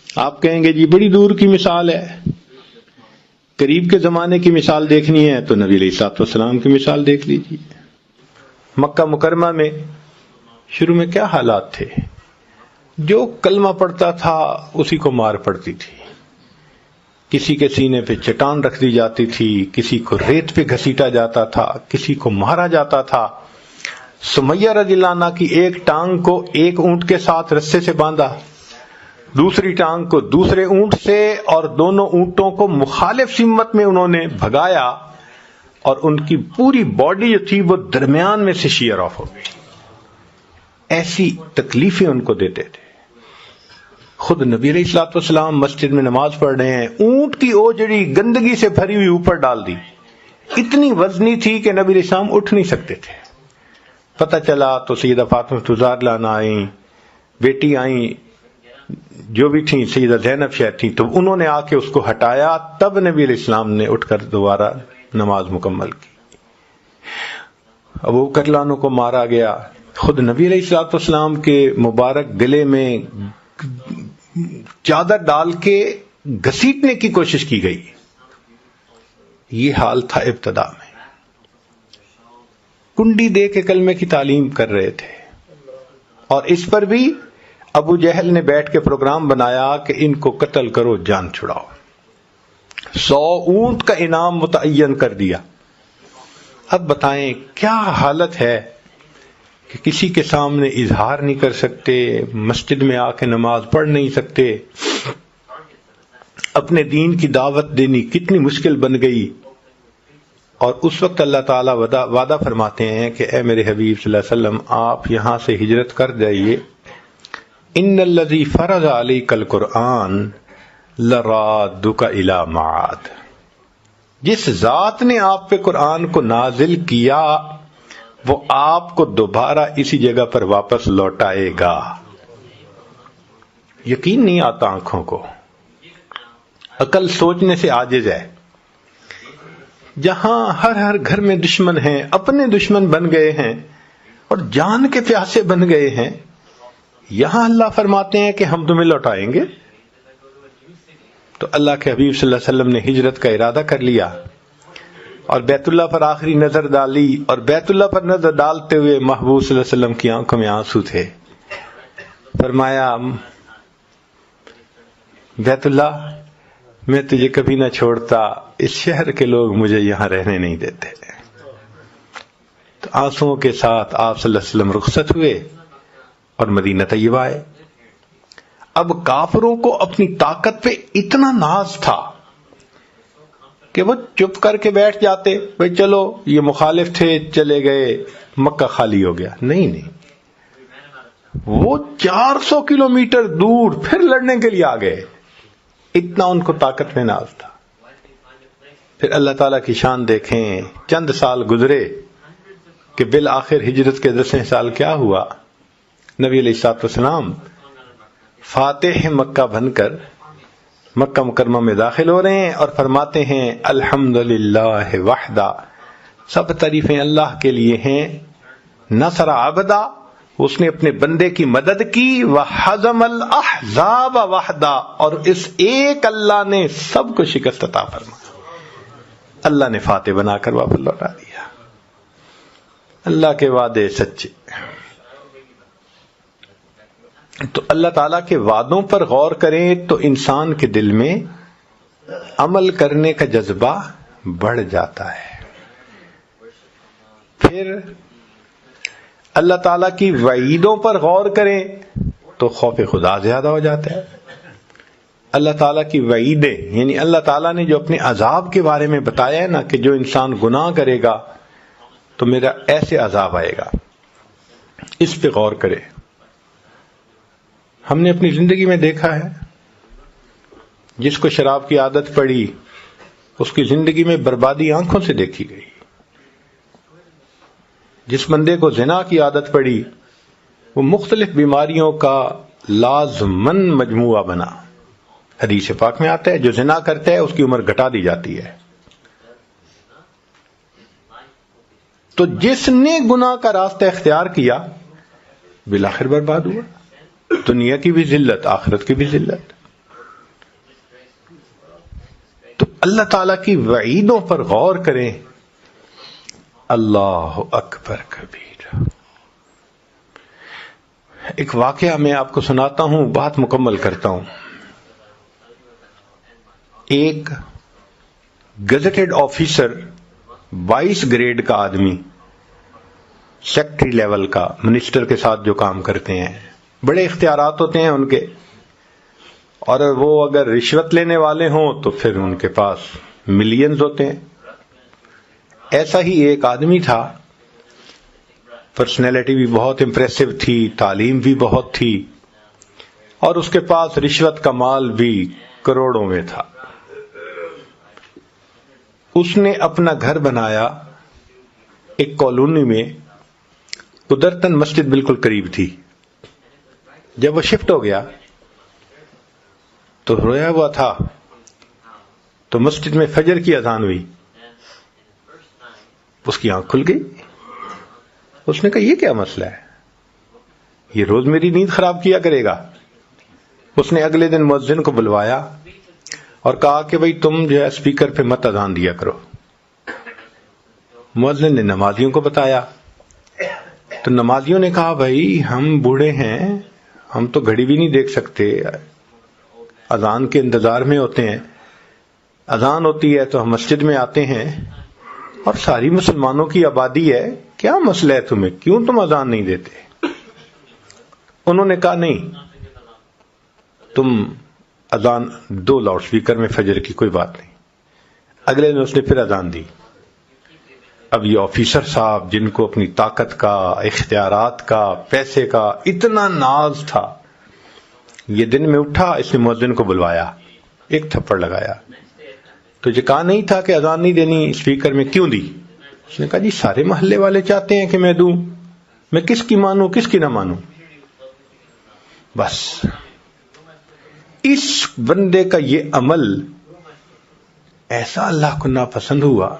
Speaker 1: آپ کہیں گے جی بڑی دور کی مثال ہے، قریب کے زمانے کی مثال دیکھنی ہے تو نبی علیہ الصلوۃ والسلام کی مثال دیکھ لیجیے۔ مکہ مکرمہ میں شروع میں کیا حالات تھے؟ جو کلمہ پڑھتا تھا اسی کو مار پڑتی تھی، کسی کے سینے پہ چٹان رکھ دی جاتی تھی، کسی کو ریت پہ گھسیٹا جاتا تھا، کسی کو مارا جاتا تھا۔ سمیہ رضی اللہ عنہ کی ایک ٹانگ کو ایک اونٹ کے ساتھ رسے سے باندھا، دوسری ٹانگ کو دوسرے اونٹ سے، اور دونوں اونٹوں کو مخالف سمت میں انہوں نے بھگایا، اور ان کی پوری باڈی جو تھی وہ درمیان میں سے شیئر آف ہو گئی۔ ایسی تکلیفیں ان کو دیتے تھے۔ خود نبی علیہ الصلوۃ والسلام مسجد میں نماز پڑھ رہے ہیں، اونٹ کی اوجڑی گندگی سے بھری ہوئی اوپر ڈال دی، اتنی وزنی تھی کہ نبی علیہ السلام اٹھ نہیں سکتے تھے۔ پتہ چلا تو سیدہ فاطمہ الزہرا لانا آئیں، بیٹی آئیں جو بھی تھیں، سیدہ زینب شاید تھیں، تو انہوں نے آ کے اس کو ہٹایا، تب نبی علیہ السلام نے اٹھ کر دوبارہ نماز مکمل کی۔ ابو بکر رضی اللہ عنہ کو مارا گیا، خود نبی علیہ الصلوۃ والسلام کے مبارک گلے میں چادر ڈال کے گھسیٹنے کی کوشش کی گئی۔ یہ حال تھا ابتدا میں، کنڈی دے کے کلمے کی تعلیم کر رہے تھے، اور اس پر بھی ابو جہل نے بیٹھ کے پروگرام بنایا کہ ان کو قتل کرو، جان چھڑاؤ۔ 100 اونٹ کا انعام متعین کر دیا۔ اب بتائیں کیا حالت ہے کہ کسی کے سامنے اظہار نہیں کر سکتے، مسجد میں آ کے نماز پڑھ نہیں سکتے، اپنے دین کی دعوت دینی کتنی مشکل بن گئی۔ اور اس وقت اللہ تعالیٰ وعدہ فرماتے ہیں کہ اے میرے حبیب صلی اللہ علیہ وسلم آپ یہاں سے ہجرت کر جائیے، ان الذی فرض علیک القرآن لرادک الی معاد، جس ذات نے آپ پہ قرآن کو نازل کیا وہ آپ کو دوبارہ اسی جگہ پر واپس لوٹائے گا۔ یقین نہیں آتا آنکھوں کو، عقل سوچنے سے عاجز ہے۔ جہاں ہر گھر میں دشمن ہیں، اپنے دشمن بن گئے ہیں اور جان کے پیاسے بن گئے ہیں، یہاں اللہ فرماتے ہیں کہ ہم تمہیں لوٹائیں گے۔ تو اللہ کے حبیب صلی اللہ علیہ وسلم نے ہجرت کا ارادہ کر لیا اور بیت اللہ پر آخری نظر ڈالی، اور بیت اللہ پر نظر ڈالتے ہوئے محبوب صلی اللہ علیہ وسلم کی آنکھوں میں آنسو تھے۔ فرمایا بیت اللہ میں تجھے کبھی نہ چھوڑتا، اس شہر کے لوگ مجھے یہاں رہنے نہیں دیتے۔ تو آنسوؤں کے ساتھ آپ صلی اللہ علیہ وسلم رخصت ہوئے اور مدینہ طیبہ آئے۔ اب کافروں کو اپنی طاقت پہ اتنا ناز تھا کہ وہ چپ کر کے بیٹھ جاتے، بھئی چلو یہ مخالف تھے چلے گئے، مکہ خالی ہو گیا۔ نہیں، وہ 400 کلومیٹر دور پھر لڑنے کے لیے آ گئے، اتنا ان کو طاقت میں ناز تھا۔ پھر اللہ تعالیٰ کی شان دیکھیں، چند سال گزرے کہ بالآخر ہجرت کے 10 سال کیا ہوا، نبی علیہ الصلوۃ والسلام فاتح مکہ بن کر مکہ مکرمہ میں داخل ہو رہے ہیں اور فرماتے ہیں الحمدللہ وحدہ، سب تعریفیں اللہ کے لیے ہیں، نصر عبدہ، اس نے اپنے بندے کی مدد کی، وحزم الاحزاب وحدہ، اور اس ایک اللہ نے سب کو شکست عطا فرمایا۔ اللہ نے فاتح بنا کر واپس لوٹا دیا۔ اللہ کے وعدے سچے۔ تو اللہ تعالیٰ کے وعدوں پر غور کریں تو انسان کے دل میں عمل کرنے کا جذبہ بڑھ جاتا ہے۔ پھر اللہ تعالیٰ کی وعیدوں پر غور کریں تو خوف خدا زیادہ ہو جاتا ہے۔ اللہ تعالیٰ کی وعیدیں یعنی اللہ تعالیٰ نے جو اپنے عذاب کے بارے میں بتایا ہے نا کہ جو انسان گناہ کرے گا تو میرا ایسے عذاب آئے گا، اس پہ غور کرے۔ ہم نے اپنی زندگی میں دیکھا ہے جس کو شراب کی عادت پڑی اس کی زندگی میں بربادی آنکھوں سے دیکھی گئی، جس بندے کو زنا کی عادت پڑی وہ مختلف بیماریوں کا لازمن مجموعہ بنا۔ حدیث پاک میں آتا ہے جو زنا کرتا ہے اس کی عمر گھٹا دی جاتی ہے۔ تو جس نے گناہ کا راستہ اختیار کیا بالآخر برباد ہوا، دنیا کی بھی ذلت، آخرت کی بھی ذلت۔ تو اللہ تعالی کی وعیدوں پر غور کریں۔ اللہ اکبر کبیر۔ ایک واقعہ میں آپ کو سناتا ہوں، بات مکمل کرتا ہوں۔ ایک گزٹڈ آفیسر 22 گریڈ کا آدمی، سیکٹری لیول کا، منسٹر کے ساتھ جو کام کرتے ہیں، بڑے اختیارات ہوتے ہیں ان کے، اور وہ اگر رشوت لینے والے ہوں تو پھر ان کے پاس ملینز ہوتے ہیں۔ ایسا ہی ایک آدمی تھا، پرسنالٹی بھی بہت امپریسو تھی، تعلیم بھی بہت تھی، اور اس کے پاس رشوت کا مال بھی کروڑوں میں تھا۔ اس نے اپنا گھر بنایا ایک کالونی میں، قدرتاً مسجد بالکل قریب تھی۔ جب وہ شفٹ ہو گیا تو رویا ہوا تھا، تو مسجد میں فجر کی اذان ہوئی، اس کی آنکھ کھل گئی۔ اس نے کہا یہ کیا مسئلہ ہے، یہ روز میری نیند خراب کیا کرے گا۔ اس نے اگلے دن مؤذن کو بلوایا اور کہا کہ بھئی تم جو ہے اسپیکر پہ مت اذان دیا کرو۔ مؤذن نے نمازیوں کو بتایا، تو نمازیوں نے کہا بھائی ہم بوڑھے ہیں، ہم تو گھڑی بھی نہیں دیکھ سکتے، اذان کے انتظار میں ہوتے ہیں، اذان ہوتی ہے تو ہم مسجد میں آتے ہیں، اور ساری مسلمانوں کی آبادی ہے، کیا مسئلہ ہے تمہیں، کیوں تم اذان نہیں دیتے؟ انہوں نے کہا نہیں، تم اذان دو لاؤڈ سپیکر میں فجر کی، کوئی بات نہیں۔ اگلے دن اس نے پھر اذان دی۔ اب یہ آفیسر صاحب جن کو اپنی طاقت کا، اختیارات کا، پیسے کا اتنا ناز تھا، یہ دن میں اٹھا، اس نے مؤذن کو بلوایا، ایک تھپڑ لگایا۔ تو یہ کہا نہیں تھا کہ اذان نہیں دینی اسپیکر میں، کیوں دی؟ اس نے کہا جی سارے محلے والے چاہتے ہیں کہ میں دوں، میں کس کی مانوں کس کی نہ مانوں؟ بس اس بندے کا یہ عمل ایسا اللہ کو ناپسند ہوا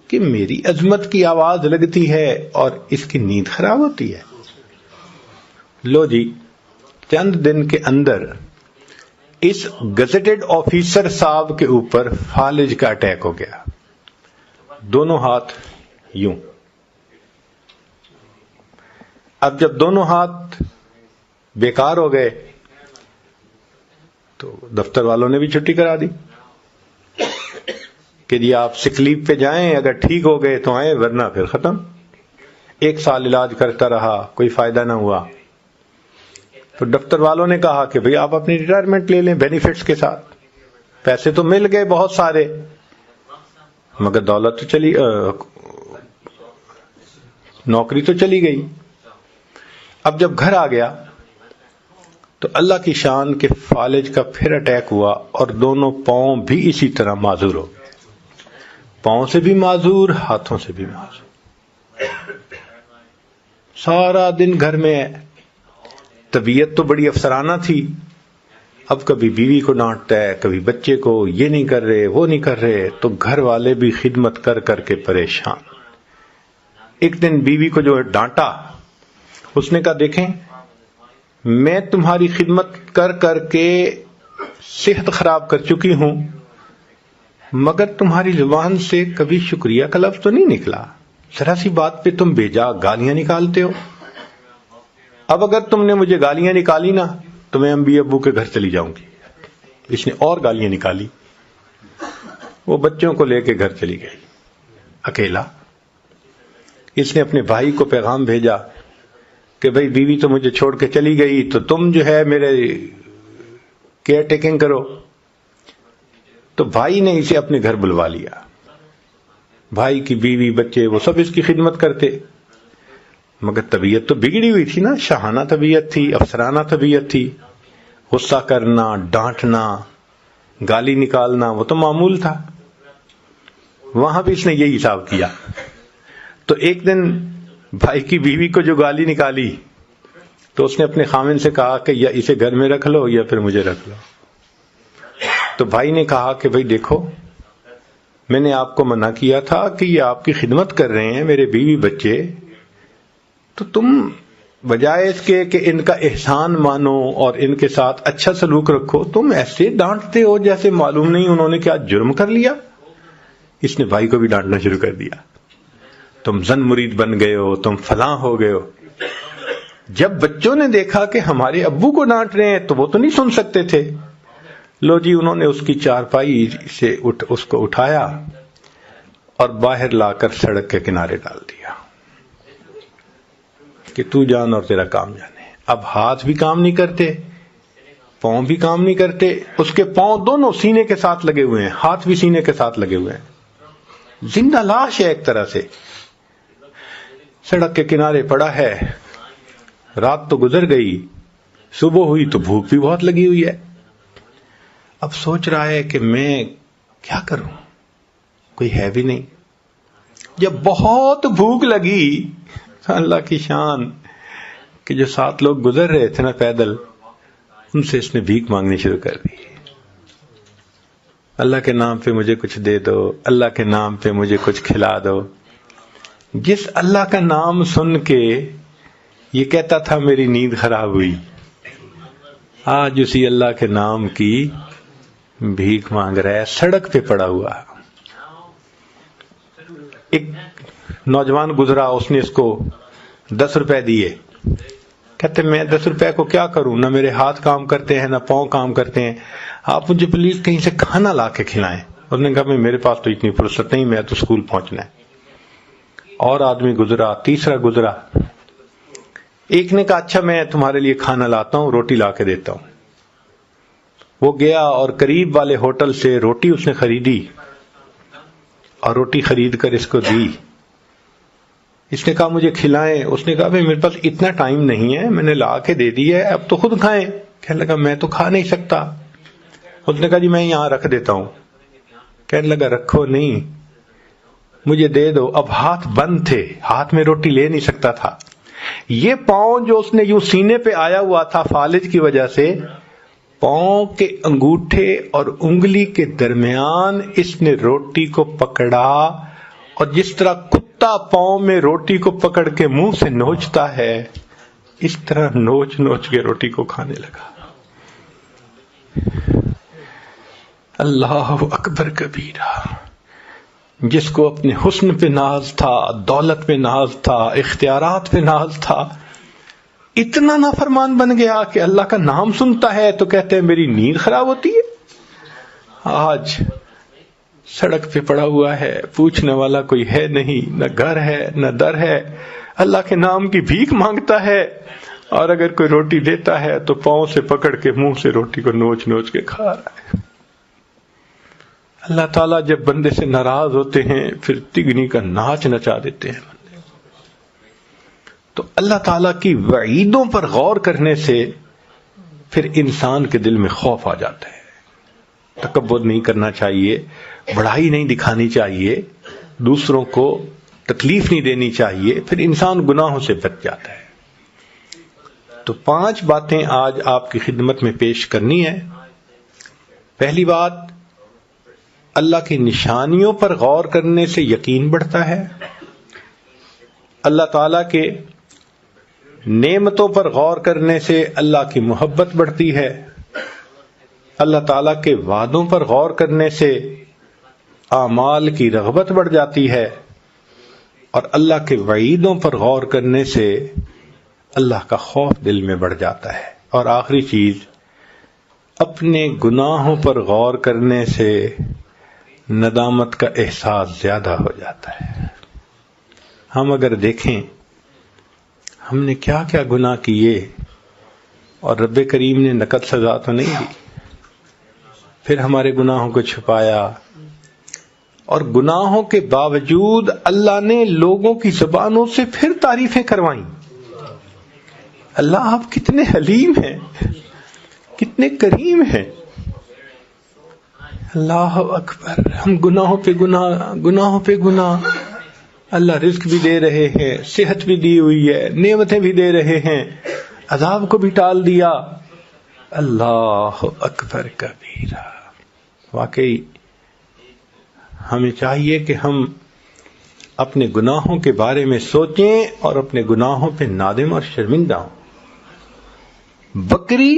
Speaker 1: کہ میری عظمت کی آواز لگتی ہے اور اس کی نیند خراب ہوتی ہے۔ لو جی، چند دن کے اندر اس گزٹڈ آفیسر صاحب کے اوپر فالج کا اٹیک ہو گیا، دونوں ہاتھ یوں۔ اب جب دونوں ہاتھ بیکار ہو گئے تو دفتر والوں نے بھی چھٹی کرا دی کہ جی آپ سک لیو پہ جائیں، اگر ٹھیک ہو گئے تو آئیں، ورنہ پھر ختم۔ 1 سال علاج کرتا رہا، کوئی فائدہ نہ ہوا۔ تو دفتر والوں نے کہا کہ بھئی آپ اپنی ریٹائرمنٹ لے لیں بینیفٹس کے ساتھ، پیسے تو مل گئے بہت سارے، مگر دولت تو چلی، نوکری تو چلی گئی۔ اب جب گھر آ گیا تو اللہ کی شان کے فالج کا پھر اٹیک ہوا، اور دونوں پاؤں بھی اسی طرح معذور ہو گئے، پاؤں سے بھی معذور، ہاتھوں سے بھی معذور۔ سارا دن گھر میں ہے، طبیعت تو بڑی افسرانہ تھی، اب کبھی بیوی کو ڈانٹتا ہے، کبھی بچے کو، یہ نہیں کر رہے وہ نہیں کر رہے، تو گھر والے بھی خدمت کر کر کے پریشان۔ ایک دن بیوی کو جو ڈانٹا، اس نے کہا دیکھیں میں تمہاری خدمت کر کر کے صحت خراب کر چکی ہوں، مگر تمہاری زبان سے کبھی شکریہ کا لفظ تو نہیں نکلا، ذرا سی بات پہ تم بے جا گالیاں نکالتے ہو۔ اب اگر تم نے مجھے گالیاں نکالی نا تو میں امی ابو کے گھر چلی جاؤں گی۔ اس نے اور گالیاں نکالی، وہ بچوں کو لے کے گھر چلی گئی اکیلا۔ اس نے اپنے بھائی کو پیغام بھیجا کہ بھئی بیوی تو مجھے چھوڑ کے چلی گئی، تو تم جو ہے میرے کیئر ٹیکنگ کرو۔ تو بھائی نے اسے اپنے گھر بلوا لیا، بھائی کی بیوی بچے وہ سب اس کی خدمت کرتے، مگر طبیعت تو بگڑی ہوئی تھی نا، شاہانہ طبیعت تھی، افسرانہ طبیعت تھی، غصہ کرنا، ڈانٹنا، گالی نکالنا وہ تو معمول تھا۔ وہاں بھی اس نے یہی حساب کیا۔ تو ایک دن بھائی کی بیوی کو جو گالی نکالی تو اس نے اپنے خامن سے کہا کہ یا اسے گھر میں رکھ لو یا پھر مجھے رکھ لو۔ تو بھائی نے کہا کہ بھئی دیکھو میں نے آپ کو منع کیا تھا کہ یہ آپ کی خدمت کر رہے ہیں میرے بیوی بچے، تو تم بجائے اس کے کہ ان کا احسان مانو اور ان کے ساتھ اچھا سلوک رکھو، تم ایسے ڈانٹتے ہو جیسے معلوم نہیں انہوں نے کیا جرم کر لیا۔ اس نے بھائی کو بھی ڈانٹنا شروع کر دیا، تم زن مرید بن گئے ہو، تم فلاں ہو گئے ہو۔ جب بچوں نے دیکھا کہ ہمارے ابو کو ڈانٹ رہے ہیں تو وہ تو نہیں سن سکتے تھے، لو جی انہوں نے اس کی چارپائی سے اس کو اٹھایا اور باہر لا کر سڑک کے کنارے ڈال دیا کہ تو جان اور تیرا کام جانے۔ اب ہاتھ بھی کام نہیں کرتے، پاؤں بھی کام نہیں کرتے، اس کے پاؤں دونوں سینے کے ساتھ لگے ہوئے ہیں، ہاتھ بھی سینے کے ساتھ لگے ہوئے ہیں، زندہ لاش ہے ایک طرح سے، سڑک کے کنارے پڑا ہے۔ رات تو گزر گئی، صبح ہوئی تو بھوک بھی بہت لگی ہوئی ہے۔ اب سوچ رہا ہے کہ میں کیا کروں، کوئی ہے بھی نہیں۔ جب بہت بھوک لگی، اللہ کی شان کہ جو 7 لوگ گزر رہے تھے نا پیدل، ان سے اس نے بھیک مانگنی شروع کر دی، اللہ کے نام پہ مجھے کچھ دے دو، اللہ کے نام پہ مجھے کچھ کھلا دو۔ جس اللہ کا نام سن کے یہ کہتا تھا میری نیند خراب ہوئی، آج اسی اللہ کے نام کی بھیک مانگ رہا ہے، سڑک پہ پڑا ہوا۔ ایک نوجوان گزرا، اس نے اس کو 10 روپے دیے، کہتے میں 10 روپے کو کیا کروں، نہ میرے ہاتھ کام کرتے ہیں نہ پاؤں کام کرتے ہیں، آپ مجھے پلیز کہیں سے کھانا لا کے کھلائیں۔ اس نے کہا میرے پاس تو اتنی فرصت نہیں، میں تو اسکول پہنچنا ہے۔ اور آدمی گزرا، تیسرا گزرا، ایک نے کہا اچھا میں تمہارے لیے کھانا لاتا ہوں، روٹی لا کے دیتا ہوں۔ وہ گیا اور قریب والے ہوٹل سے روٹی اس نے خریدی اور روٹی خرید کر اس کو دی۔ اس نے کہا مجھے کھلائیں، اس نے کہا میرے پاس اتنا ٹائم نہیں ہے، میں نے لا کے دے دی ہے، اب تو خود کھائیں۔ کہنے لگا میں تو کھا نہیں سکتا۔ اس نے کہا جی میں یہاں رکھ دیتا ہوں۔ کہنے لگا رکھو نہیں، مجھے دے دو۔ اب ہاتھ بند تھے، ہاتھ میں روٹی لے نہیں سکتا تھا۔ یہ پاؤں جو اس نے یوں سینے پہ آیا ہوا تھا فالج کی وجہ سے، پاؤں کے انگوٹھے اور انگلی کے درمیان اس نے روٹی کو پکڑا، اور جس طرح کتا پاؤں میں روٹی کو پکڑ کے منہ سے نوچتا ہے، اس طرح نوچ نوچ کے روٹی کو کھانے لگا۔ اللہ اکبر کبیرہ۔ جس کو اپنے حسن پہ ناز تھا، دولت پہ ناز تھا، اختیارات پہ ناز تھا، اتنا نافرمان بن گیا کہ اللہ کا نام سنتا ہے تو کہتے ہیں میری نیند خراب ہوتی ہے۔ آج سڑک پہ پڑا ہوا ہے، پوچھنے والا کوئی ہے نہیں، نہ گھر ہے نہ در ہے، اللہ کے نام کی بھیک مانگتا ہے، اور اگر کوئی روٹی دیتا ہے تو پاؤں سے پکڑ کے منہ سے روٹی کو نوچ نوچ کے کھا رہا ہے۔ اللہ تعالیٰ جب بندے سے ناراض ہوتے ہیں پھر تگنی کا ناچ نچا دیتے ہیں بندے۔ تو اللہ تعالیٰ کی وعیدوں پر غور کرنے سے پھر انسان کے دل میں خوف آ جاتا ہے۔ تکبر نہیں کرنا چاہیے، بڑائی نہیں دکھانی چاہیے، دوسروں کو تکلیف نہیں دینی چاہیے، پھر انسان گناہوں سے بچ جاتا ہے۔ تو 5 باتیں آج آپ کی خدمت میں پیش کرنی ہے۔ پہلی بات، اللہ کی نشانیوں پر غور کرنے سے یقین بڑھتا ہے، اللہ تعالیٰ کے نعمتوں پر غور کرنے سے اللہ کی محبت بڑھتی ہے، اللہ تعالیٰ کے وعدوں پر غور کرنے سے اعمال کی رغبت بڑھ جاتی ہے، اور اللہ کے وعیدوں پر غور کرنے سے اللہ کا خوف دل میں بڑھ جاتا ہے۔ اور آخری چیز، اپنے گناہوں پر غور کرنے سے ندامت کا احساس زیادہ ہو جاتا ہے۔ ہم اگر دیکھیں ہم نے کیا کیا گناہ کیے اور رب کریم نے نقد سزا تو نہیں دی، پھر ہمارے گناہوں کو چھپایا، اور گناہوں کے باوجود اللہ نے لوگوں کی زبانوں سے پھر تعریفیں کروائیں۔ اللہ آپ کتنے حلیم ہیں، کتنے کریم ہیں۔ اللہ اکبر۔ ہم گناہوں پہ گناہ، گناہوں پہ گناہ۔ اللہ رزق بھی دے رہے ہیں، صحت بھی دی ہوئی ہے، نعمتیں بھی دے رہے ہیں، عذاب کو بھی ٹال دیا۔ اللہ اکبر کبیرہ۔ واقعی ہمیں چاہیے کہ ہم اپنے گناہوں کے بارے میں سوچیں اور اپنے گناہوں پہ نادم اور شرمندہ ہوں۔ بکری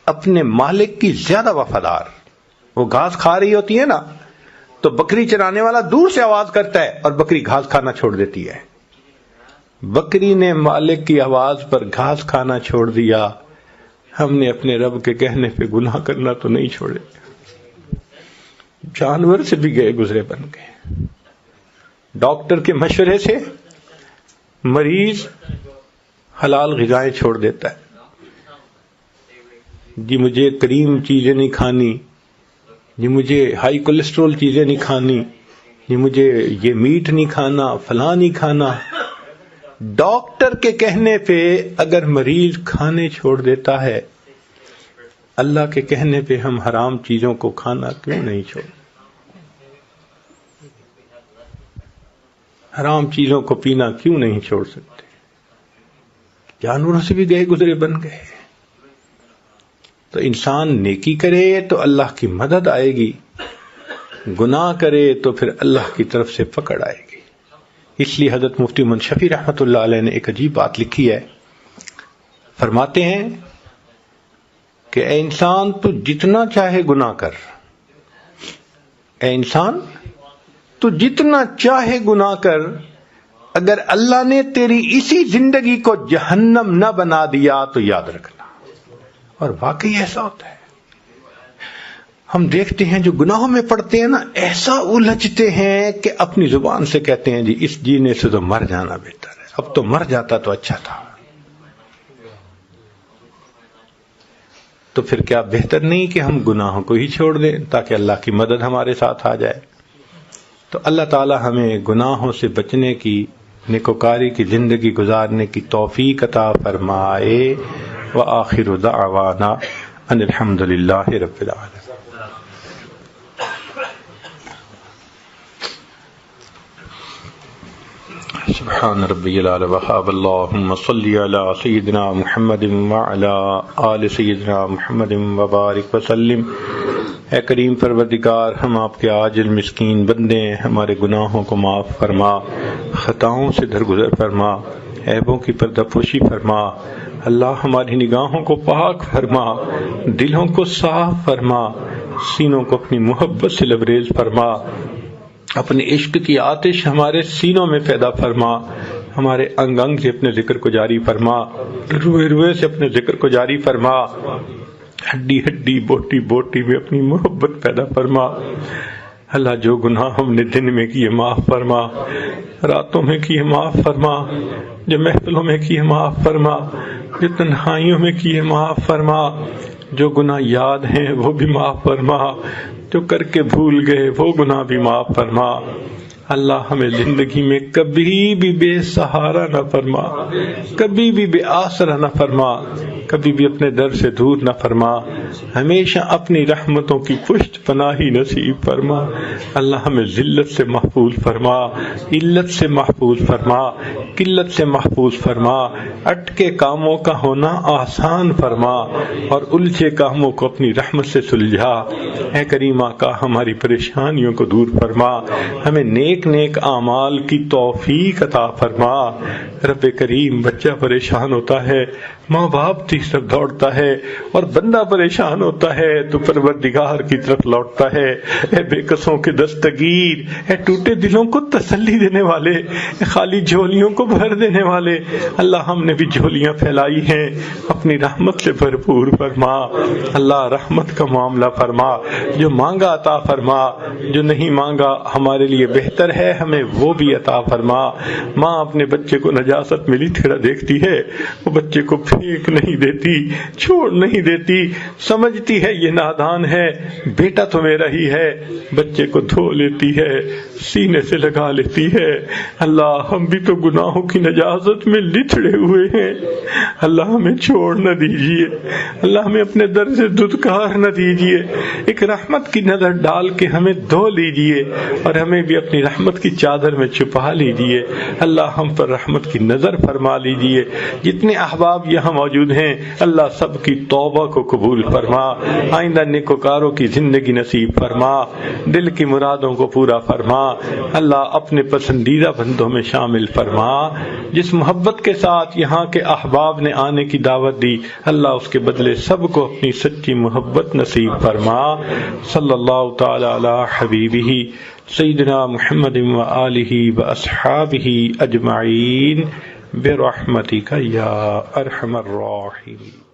Speaker 1: اپنے مالک کی زیادہ وفادار، وہ گھاس کھا رہی ہوتی ہے نا تو بکری چرانے والا دور سے آواز کرتا ہے اور بکری گھاس کھانا چھوڑ دیتی ہے۔ بکری نے مالک کی آواز پر گھاس کھانا چھوڑ دیا، ہم نے اپنے رب کے کہنے پہ گناہ کرنا تو نہیں چھوڑے، جانور سے بھی گئے گزرے بن گئے۔ ڈاکٹر کے مشورے سے مریض حلال غذائیں چھوڑ دیتا ہے، جی مجھے کریم چیزیں نہیں کھانی، جی مجھے ہائی کولیسٹرول چیزیں نہیں کھانی، جی مجھے یہ میٹ نہیں کھانا، فلاں نہیں کھانا۔ ڈاکٹر کے کہنے پہ اگر مریض کھانے چھوڑ دیتا ہے، اللہ کے کہنے پہ ہم حرام چیزوں کو کھانا کیوں نہیں چھوڑ؟ حرام چیزوں کو پینا کیوں نہیں چھوڑ سکتے؟ جانوروں سے بھی گئے گزرے بن گئے۔ تو انسان نیکی کرے تو اللہ کی مدد آئے گی، گناہ کرے تو پھر اللہ کی طرف سے پکڑ آئے گی۔ اس لیے حضرت مفتی محمد شفیع رحمۃ اللہ علیہ نے ایک عجیب بات لکھی ہے، فرماتے ہیں کہ اے انسان تو جتنا چاہے گناہ کر، اے انسان تو جتنا چاہے گناہ کر، اگر اللہ نے تیری اسی زندگی کو جہنم نہ بنا دیا تو یاد رکھنا۔ اور واقعی ایسا ہوتا ہے، ہم دیکھتے ہیں جو گناہوں میں پڑتے ہیں نا، ایسا الجھتے ہیں کہ اپنی زبان سے کہتے ہیں جی اس جینے سے تو مر جانا بہتر ہے، اب تو مر جاتا تو اچھا تھا۔ تو پھر کیا بہتر نہیں کہ ہم گناہوں کو ہی چھوڑ دیں تاکہ اللہ کی مدد ہمارے ساتھ آ جائے؟ تو اللہ تعالی ہمیں گناہوں سے بچنے کی، نیکوکاری کی زندگی گزارنے کی توفیق عطا فرمائے۔ وآخر دعوانا ان الحمد للہ رب العالمین۔ سبحان ربی الاعلی وحاب اللہم صلی علی سیدنا محمد وعلی آل سیدنا محمد وبارک وسلم۔ اے کریم پروردگار، ہم آپ کے عاجز مسکین بندے ہیں، ہمارے گناہوں کو معاف فرما، خطاؤں سے درگزر فرما، عیبوں کی پردہ پوشی فرما۔ اللہ ہماری نگاہوں کو پاک فرما، دلوں کو صاف فرما، سینوں کو اپنی محبت سے لبریز فرما، اپنے عشق کی آتش ہمارے سینوں میں پیدا فرما، ہمارے انگ انگ سے اپنے ذکر کو جاری فرما، روئے روئے سے اپنے ذکر کو جاری فرما، ہڈی ہڈی بوٹی بوٹی میں اپنی محبت پیدا فرما۔ اللہ جو گناہ ہم نے دن میں کیے معاف فرما، راتوں میں کیے معاف فرما، جو محفلوں میں کیے معاف فرما، جو تنہائیوں میں کیے معاف فرما، جو گناہ یاد ہیں وہ بھی معاف فرما، جو کر کے بھول گئے وہ گناہ بھی معاف فرما۔ اللہ ہمیں زندگی میں کبھی بھی بے سہارا نہ فرما، کبھی بھی بے آسرا نہ فرما، کبھی بھی اپنے در سے دور نہ فرما، ہمیشہ اپنی رحمتوں کی پشت پناہی نصیب فرما۔ اللہ ہمیں ذلت سے محفوظ فرما، علت سے محفوظ فرما، قلت سے محفوظ فرما، اٹکے کاموں کا ہونا آسان فرما اور الجھے کاموں کو اپنی رحمت سے سلجھا۔ اے کریم آقا ہماری پریشانیوں کو دور فرما، ہمیں نیک نیک اعمال کی توفیق عطا فرما۔ رب کریم بچہ پریشان ہوتا ہے، ماں باپ کی طرف دوڑتا ہے، اور بندہ پریشان ہوتا ہے تو پروردگار کی طرف لوٹتا ہے۔ اے بے کسوں کے دستگیر، اے ٹوٹے دلوں کو تسلی دینے والے، اے خالی جھولیوں کو بھر دینے والے، اللہ ہم نے بھی جھولیاں پھیلائی ہیں، اپنی رحمت سے بھرپور فرما۔ اللہ رحمت کا معاملہ فرما، جو مانگا عطا فرما، جو نہیں مانگا ہمارے لیے بہتر ہے ہمیں وہ بھی عطا فرما۔ ماں اپنے بچے کو نجاست ملی ٹھیرا دیکھتی ہے، وہ بچے کو پھینک نہیں دیتی، چھوڑ نہیں دیتی، سمجھتی ہے یہ نادان ہے، بیٹا تو میرا ہی ہے، بچے کو دھو لیتی ہے، سینے سے لگا لیتی ہے۔ اللہ ہم بھی تو گناہوں کی نجاست میں لتڑے ہوئے ہیں، اللہ ہمیں چھوڑ نہ دیجیے، اللہ ہمیں اپنے در سے دھتکار نہ دیجیے، ایک رحمت کی نظر ڈال کے ہمیں دھو لیجیے اور ہمیں بھی اپنی
Speaker 2: رحمت کی چادر میں چھپا لیجیے۔ اللہ ہم پر رحمت کی نظر فرما لیجیے۔ جتنے احباب یہاں موجود ہیں اللہ سب کی توبہ کو قبول فرما، آئندہ نیکوکاروں کی زندگی نصیب فرما، دل کی مرادوں کو پورا فرما۔ اللہ اپنے پسندیدہ بندوں میں شامل فرما۔ جس محبت کے ساتھ یہاں کے احباب نے آنے کی دعوت دی اللہ اس کے بدلے سب کو اپنی سچی محبت نصیب فرما۔ صلی اللہ تعالی علی حبیبہ سیدنا محمد وآلہ واصحابہ اجمعین برحمتک یا ارحم الراحمین۔